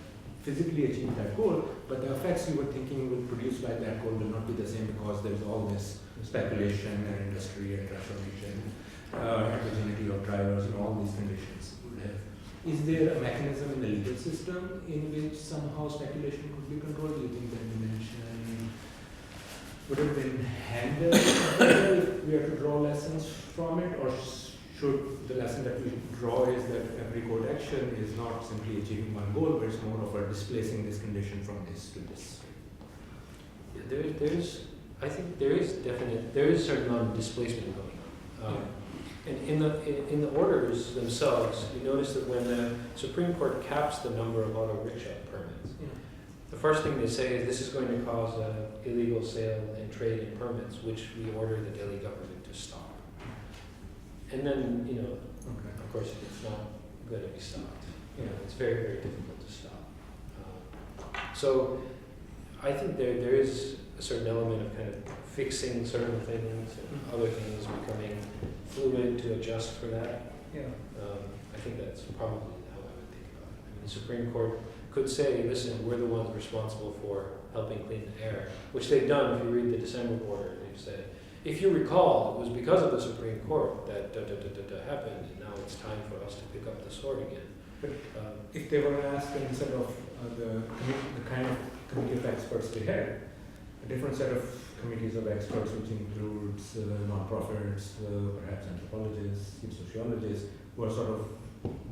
physically achieved that goal, but the effects you were thinking will produce by that goal will not be the same because there's all this speculation and industry and transformation, heterogeneity of drivers, and all these conditions would have. Is there a mechanism in the legal system in which somehow speculation could be controlled? Do you think that dimension would have been handled if we are to draw lessons from it, or should the lesson that we draw is that every code action is not simply achieving one goal, but it's more of a displacing this condition from this to this? I think there is a certain amount of displacement going on. And in the orders themselves, you notice that when the Supreme Court caps the number of auto rickshaw permits, the first thing they say is this is going to cause illegal sale and trade in permits, which we order the Delhi government to stop. And then, of course, it's not going to be stopped. It's very, very difficult to stop. So I think there is a certain element of kind of fixing certain things and other things becoming fluid to adjust for that. I think that's probably how I would think about it. I mean, the Supreme Court could say, listen, we're the ones responsible for helping clean the air, which they've done. If you read the December order, they've said, if you recall, it was because of the Supreme Court that happened, and now it's time for us to pick up the sword again. But if they were asked instead of the kind of committee of experts they had, a different set of committees of experts, which includes non-profits, perhaps anthropologists, sociologists, who are sort of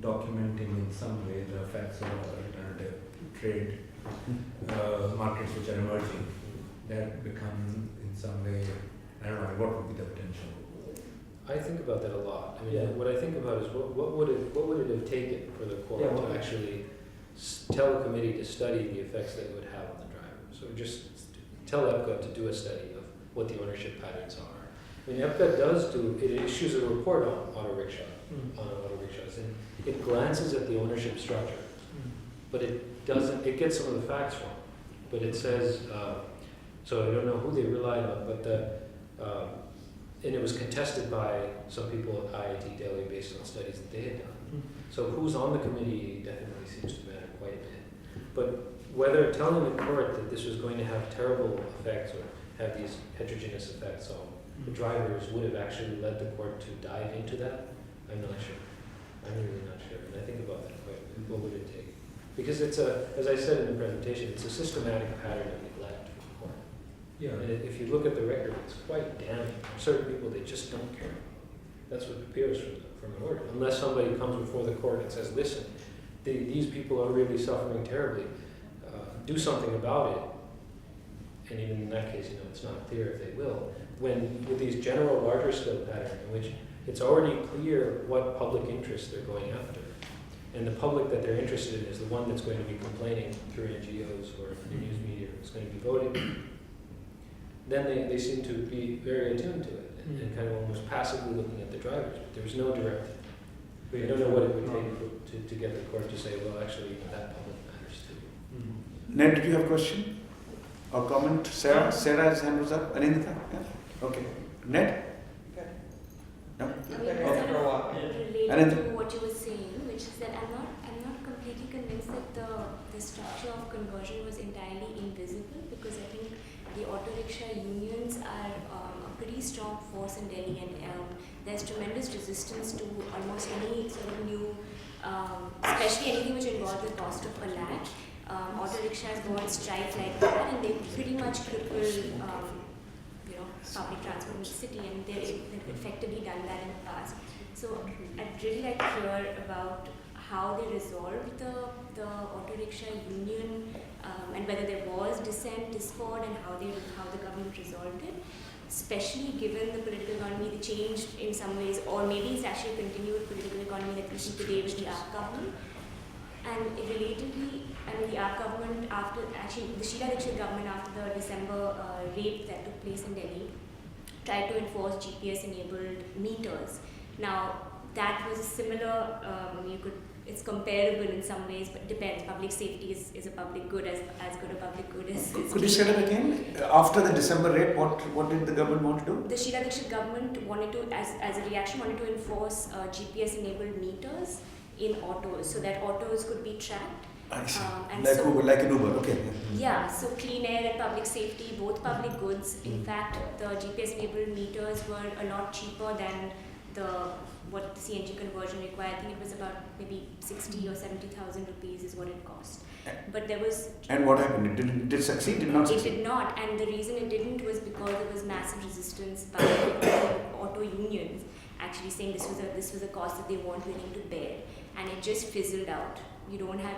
documenting in some way the effects of alternative trade markets which are emerging, that become in some way, I don't know, what would be the potential? I think about that a lot. I mean, what I think about is what would it have taken for the court to actually tell a committee to study the effects that it would have on the drivers, or just tell EPCA to do a study of what the ownership patterns are. I mean, EPCA it issues a report on auto rickshaws, and it glances at the ownership structure, but it gets some of the facts wrong. But it says, so I don't know who they relied on, but and it was contested by some people at IIT Delhi based on studies that they had done. So who's on the committee definitely seems to matter quite a bit. But whether telling the court that this was going to have terrible effects or have these heterogeneous effects on the drivers would have actually led the court to dive into that, I'm not sure. I'm really not sure. And I think about that quite a bit. What would it take? Because it's as I said in the presentation, it's a systematic pattern of neglect from the court. And if you look at the record, it's quite damning. Certain people, they just don't care. That's what appears from an order. Unless somebody comes before the court and says, listen, these people are really suffering terribly. Do something about it. And even in that case, it's not clear if they will. When with these general larger scale patterns in which it's already clear what public interest they're going after, and the public that they're interested in is the one that's going to be complaining through NGOs or the news media is going to be voting, then they seem to be very attuned to it and kind of almost passively looking at the drivers. But there's no directive. We don't know what it would take to get the court to say, well, actually, that public matters too. Ned, did you have a question or comment? Sarah? Sarah's hand was up. Anindita? Yeah? Okay. Ned? No? Related to what you were saying, which is that I'm not completely convinced that the structure of conversion was entirely invisible, because I think the auto rickshaw unions are a pretty strong force in Delhi, and there's tremendous resistance to almost any sort of new, especially anything which involves the cost of a lakh. Auto rickshaws go on strike like that, and they pretty much cripple public transport in the city, and they've effectively done that in the past. So I'd really like to hear about how they resolved the auto rickshaw union, and whether there was dissent, discord, and how the government resolved it. Especially given the political economy, the change in some ways, or maybe it's actually a continued political economy that we see today with the AAP government. And relatedly, the AAP government the Sheila Dikshit government after the December rape that took place in Delhi, tried to enforce GPS-enabled meters. Now, that was similar. It's comparable in some ways, but depends. Public safety is a public good, as good a public good as. Could you say that again? After the December raid, what did the government want to do? The Sheila Dixit government wanted to, as a reaction, wanted to enforce GPS-enabled meters in autos, so that autos could be tracked. I see. And Like so, Uber, like an Uber, okay. yeah, so clean air and public safety, both public goods. In fact, the GPS-enabled meters were a lot cheaper than what the CNG conversion required. I think it was about maybe 60 or 70,000 rupees is what it cost. But there was. And what happened? Did it succeed? Did not succeed? It did not, and the reason it didn't was because there was massive resistance by auto unions, actually saying this was a cost that they weren't willing to bear, and it just fizzled out. You don't have,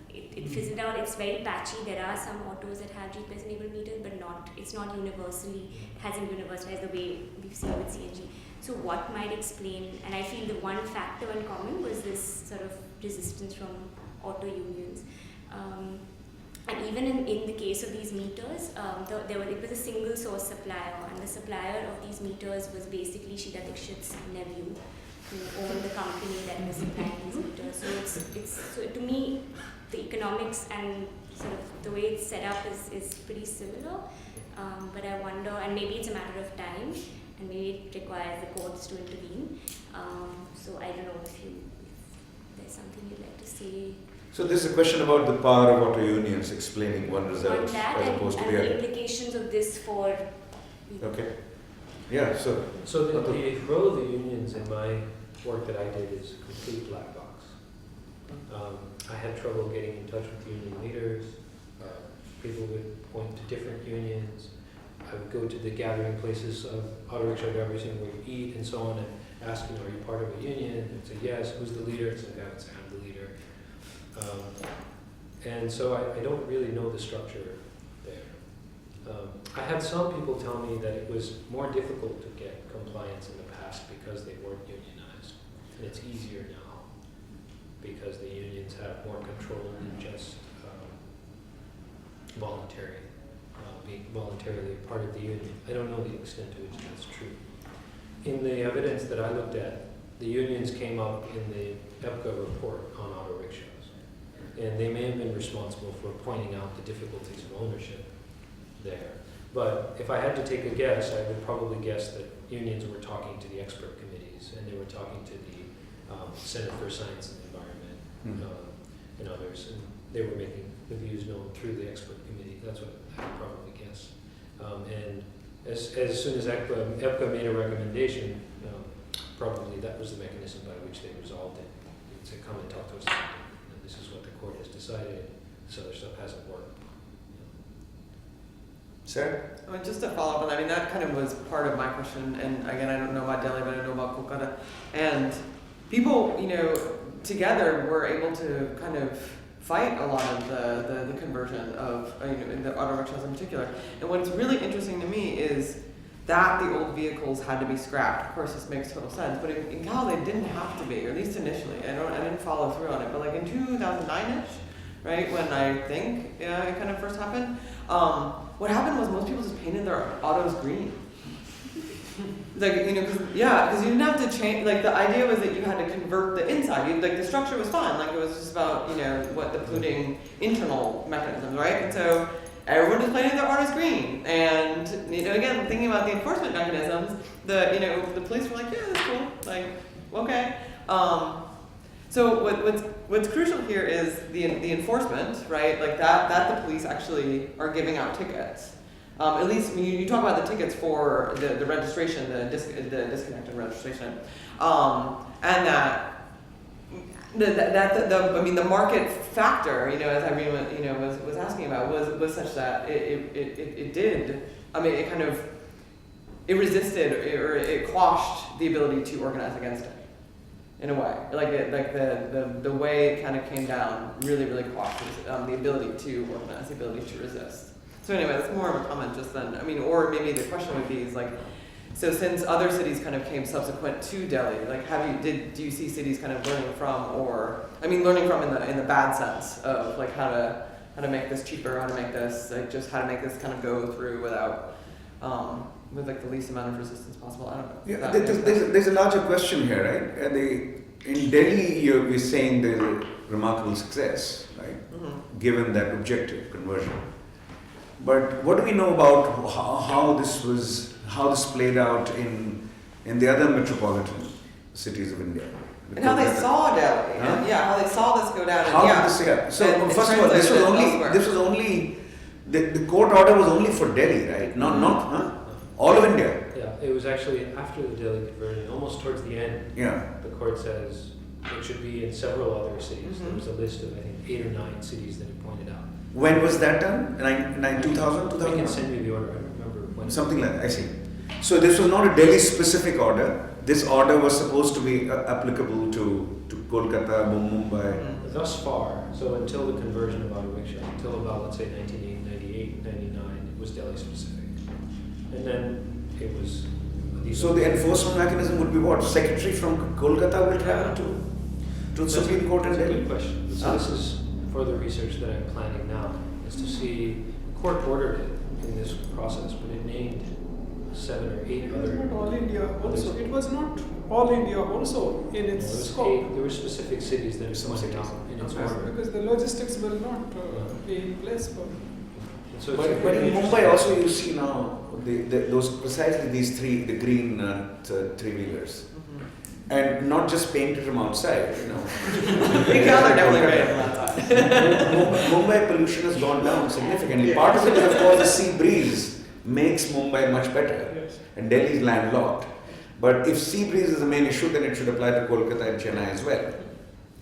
it fizzled out. It's very patchy. There are some autos that have GPS-enabled meters, but it's not universally, hasn't universalized the way we've seen with CNG. So what might explain, and I feel the one factor in common was this sort of resistance from auto unions. And even in the case of these meters, it was a single source supplier, and the supplier of these meters was basically Sheila Dixit's nephew, who owned the company that was supplying these meters. So to me, the economics and sort of the way it's set up is pretty similar. But I wonder, and maybe it's a matter of time, and maybe it requires the courts to intervene. So I don't know if there's something you'd like to say. So this is a question about the power of auto unions explaining one result On that as opposed to and the the other. implications of this for. Okay. Yeah, so. So the role of the unions in my work that I did is a complete black box. I had trouble getting in touch with union leaders. People would point to different unions. I would go to the gathering places of auto rickshaw drivers, where you eat and so on, and ask them, are you part of a union? And say, yes. Who's the leader? It's like, I would say, I'm the leader. And so I don't really know the structure there. I had some people tell me that it was more difficult to get compliance in the past because they weren't unionized. And it's easier now because the unions have more control than just being voluntarily a part of the union. I don't know the extent to which that's true. In the evidence that I looked at, the unions came up in the EPCA report on auto rickshaws. And they may have been responsible for pointing out the difficulties of ownership there. But if I had to take a guess, I would probably guess that unions were talking to the expert committees, and they were talking to the Center for Science and the Environment and others, and they were making the views known through the expert committee. That's what I would probably guess. And as soon as EPCA made a recommendation, probably that was the mechanism by which they resolved it. They'd say, come and talk to us about it. And this is what the court has decided. This other stuff hasn't worked. Sarah? Just to follow up on that, that kind of was part of my question, and again, I don't know about Delhi, but I know about Kolkata. And people, together were able to kind of fight a lot of the conversion of, in the auto rickshaws in particular. And what's really interesting to me is that the old vehicles had to be scrapped. Of course, this makes total sense, but in Cal, they didn't have to be, or at least initially. I didn't follow through on it, but like in 2009-ish, right, when I think it kind of first happened, what happened was most people just painted their autos green. Because you didn't have to change, the idea was that you had to convert the inside. The structure was fine, it was just about, what the polluting internal mechanisms, right? And so everyone just painted their autos green. And, again, thinking about the enforcement mechanisms, the police were like, yeah, that's cool, okay. So what's crucial here is the enforcement, right? That the police actually are giving out tickets. At least you talk about the tickets for the registration, the disconnected registration, and the market factor, as Irene was asking about, was such that it did. It resisted or it quashed the ability to organize against it. In a way, the way it kind of came down really, really quashed the ability to organize, the ability to resist. So anyway, that's more of a comment just then. Or maybe the question would be so since other cities kind of came subsequent to Delhi, do you see cities kind of learning from, learning from in the bad sense of how to make this cheaper, how to make this just how to make this kind of go through without with like the least amount of resistance possible. I don't know. Yeah, That makes sense. there's a larger question here, right? In Delhi, we're saying there's a remarkable success, right? Mhm. Given that objective conversion. But what do we know about how this played out in the other metropolitan cities of India? And how they Kolkata. saw Delhi, Huh? and yeah, how they saw this go down. And How yeah, did this happen? So and first of all, this translated was only the court order was only for Delhi, right? Not all of India. Yeah, it was actually after the Delhi conversion, almost towards the end, Yeah. the court says it should be in several other cities. There was a list of, I think, 8 or 9 cities that it pointed out. When was that done? 2000, I can send you the order, I don't remember when. Something like that, I see. So this was not a Delhi specific order. This order was supposed to be applicable to Kolkata, Mumbai. Thus far, so until the conversion of auto rickshaw, until about, let's say, 1998, 99, it was Delhi specific. And then it was. So the enforcement mechanism would be what? Secretary from Kolkata will travel to the Supreme Court in That's a Delhi? good question. So this is further research that I'm planning now, is to see, the court ordered it in this process, but it named 7 or 8 It was other. not all India also. It was not all India also in its scope. There were specific cities that it Some pointed cities. out in its Okay. order. Because the logistics will not be in place for. And so it's a But very in interesting- Mumbai also you see now those precisely these the green three-wheelers. And not just painted from outside, you know. You can, they're definitely great on that side. Mumbai pollution has gone down significantly. Part of it is, of course, the sea breeze makes Mumbai much better, and Delhi is landlocked. But if sea breeze is the main issue, then it should apply to Kolkata and Chennai as well,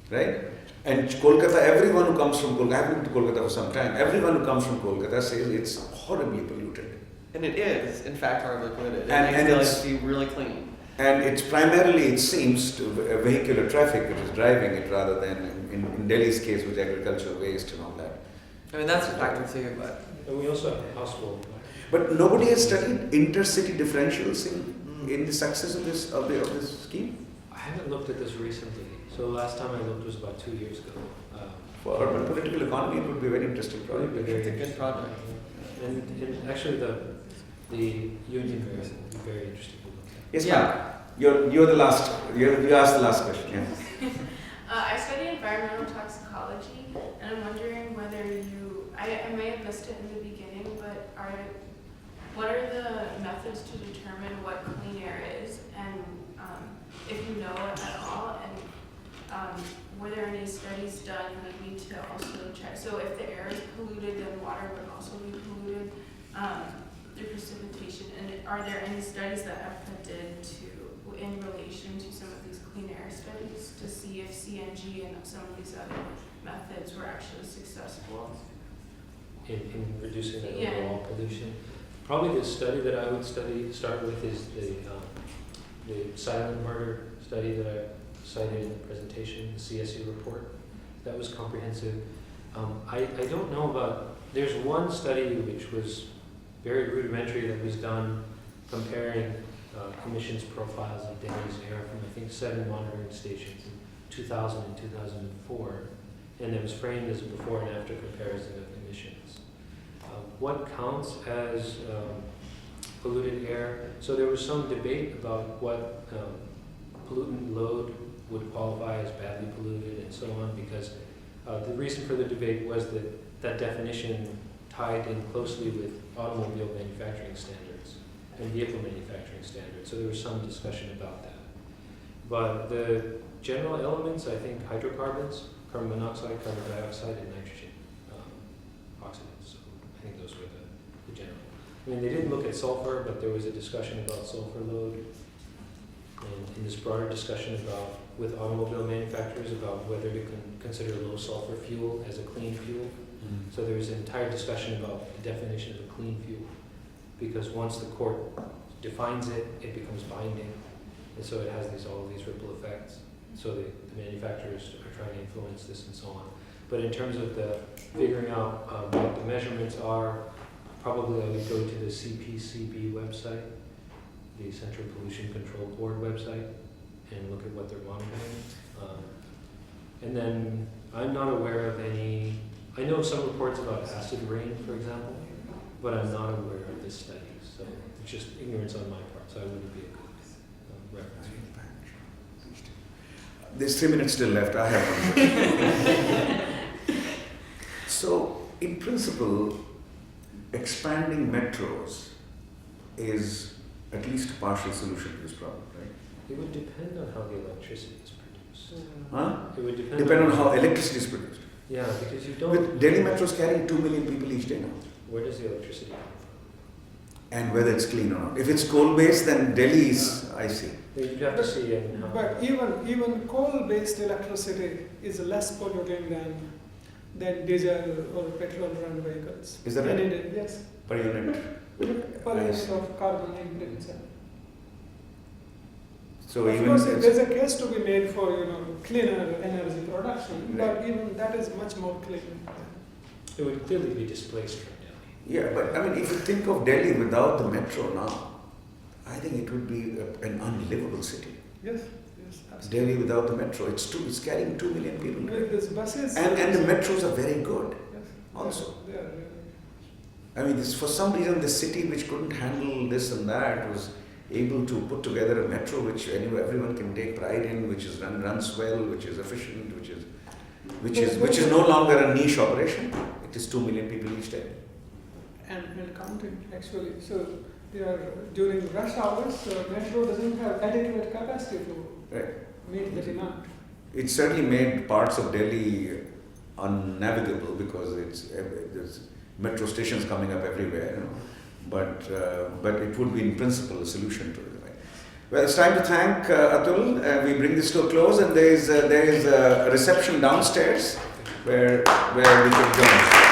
right? And Kolkata, everyone who comes from Kolkata, I've been to Kolkata for some time, everyone who comes from Kolkata says it's horribly polluted. And it is, in fact, horribly polluted. It And makes Delhi it's- to be really clean. And it's primarily, it seems, to vehicular traffic which is driving it rather than, in Delhi's case, with agricultural waste and all that. I mean, that's a factor too, but. And we also have hospital. But nobody has studied intercity differentials in the success of this scheme. I haven't looked at this recently. So last time I looked was about 2 years ago. For urban political economy, it would be a very interesting project. Very It's a good interesting. project. And actually the union mayor would be very interesting to look at. Yes, Yeah. ma'am. You're the last. You asked the last question. Yeah. I study environmental toxicology, and I'm wondering whether I may have missed it in the beginning, but what are the methods to determine what clean air is, and if you know it at all, and were there any studies done maybe to also check? So if the air is polluted, then water would also be polluted through precipitation, and are there any studies that EPCA did in relation to some of these clean air studies to see if CNG and some of these other methods were actually successful? In reducing the Yeah. overall pollution. Probably the study that I would start with is the silent murder study that I cited in the presentation, the CSU report. That was comprehensive. I don't know about, there's one study which was very rudimentary that was done comparing emissions profiles of Delhi's air from, I think, 7 monitoring stations in 2000 and 2004, and it was framed as a before and after comparison of emissions. What counts as polluted air? So there was some debate about what pollutant load would qualify as badly polluted and so on, because the reason for the debate was that that definition tied in closely with automobile manufacturing standards and vehicle manufacturing standards. So there was some discussion about that. But the general elements, I think hydrocarbons, carbon monoxide, carbon dioxide, and nitrogen oxidants. So I think those were the general. I mean, they didn't look at sulfur, but there was a discussion about sulfur load. And in this broader discussion with automobile manufacturers about whether to consider low sulfur fuel as a clean fuel. So there was an entire discussion about the definition of a clean fuel, because once the court defines it, it becomes binding, and so it has all of these ripple effects. So the manufacturers are trying to influence this and so on. But in terms of the figuring out what the measurements are, probably I would go to the CPCB website, the Central Pollution Control Board website, and look at what they're monitoring. And then I'm not aware of any. I know some reports about acid rain, for example, but I'm not aware of this study. So just ignorance on my part, so I wouldn't be a good reference. There's 3 minutes still left. I have one question. So, in principle, expanding metros is at least a partial solution to this problem, right? It would depend on how the electricity is produced. Huh? It would Depend on how electricity is produced. Yeah, because you don't. With Delhi Metro's carrying 2 million people each day now. Where does the electricity come And whether it's clean or not. If it's coal-based, then Delhi is, I see. from? You'd have to see how. But even coal-based electricity is less polluting than diesel or petrol-run vehicles. Is that right? Any day, yes. Per unit. Per unit of carbon equivalent. So Of even course, it's- there's a case to be made for cleaner energy production, but even that is much more clean. It would clearly be displaced from Delhi. Yeah, but I mean, if you think of Delhi without the metro now, I think it would be an unlivable city. Yes, absolutely. Delhi without the metro, it's carrying 2 million people. With these buses. And the metros are very good Yes, also. they are really. I mean, for some reason, the city which couldn't handle this and that was able to put together a metro which everyone can take pride in, which is runs well, which is efficient, which is no longer a niche operation. It is 2 million people each day. And counting, actually. So they are during rush hours, metro doesn't have adequate capacity to Right. meet the demand. It certainly made parts of Delhi unnavigable because there's metro stations coming up everywhere, but it would be in principle a solution to it. Right? Well, it's time to thank Atul. We bring this to a close, and there is a reception downstairs where we can join.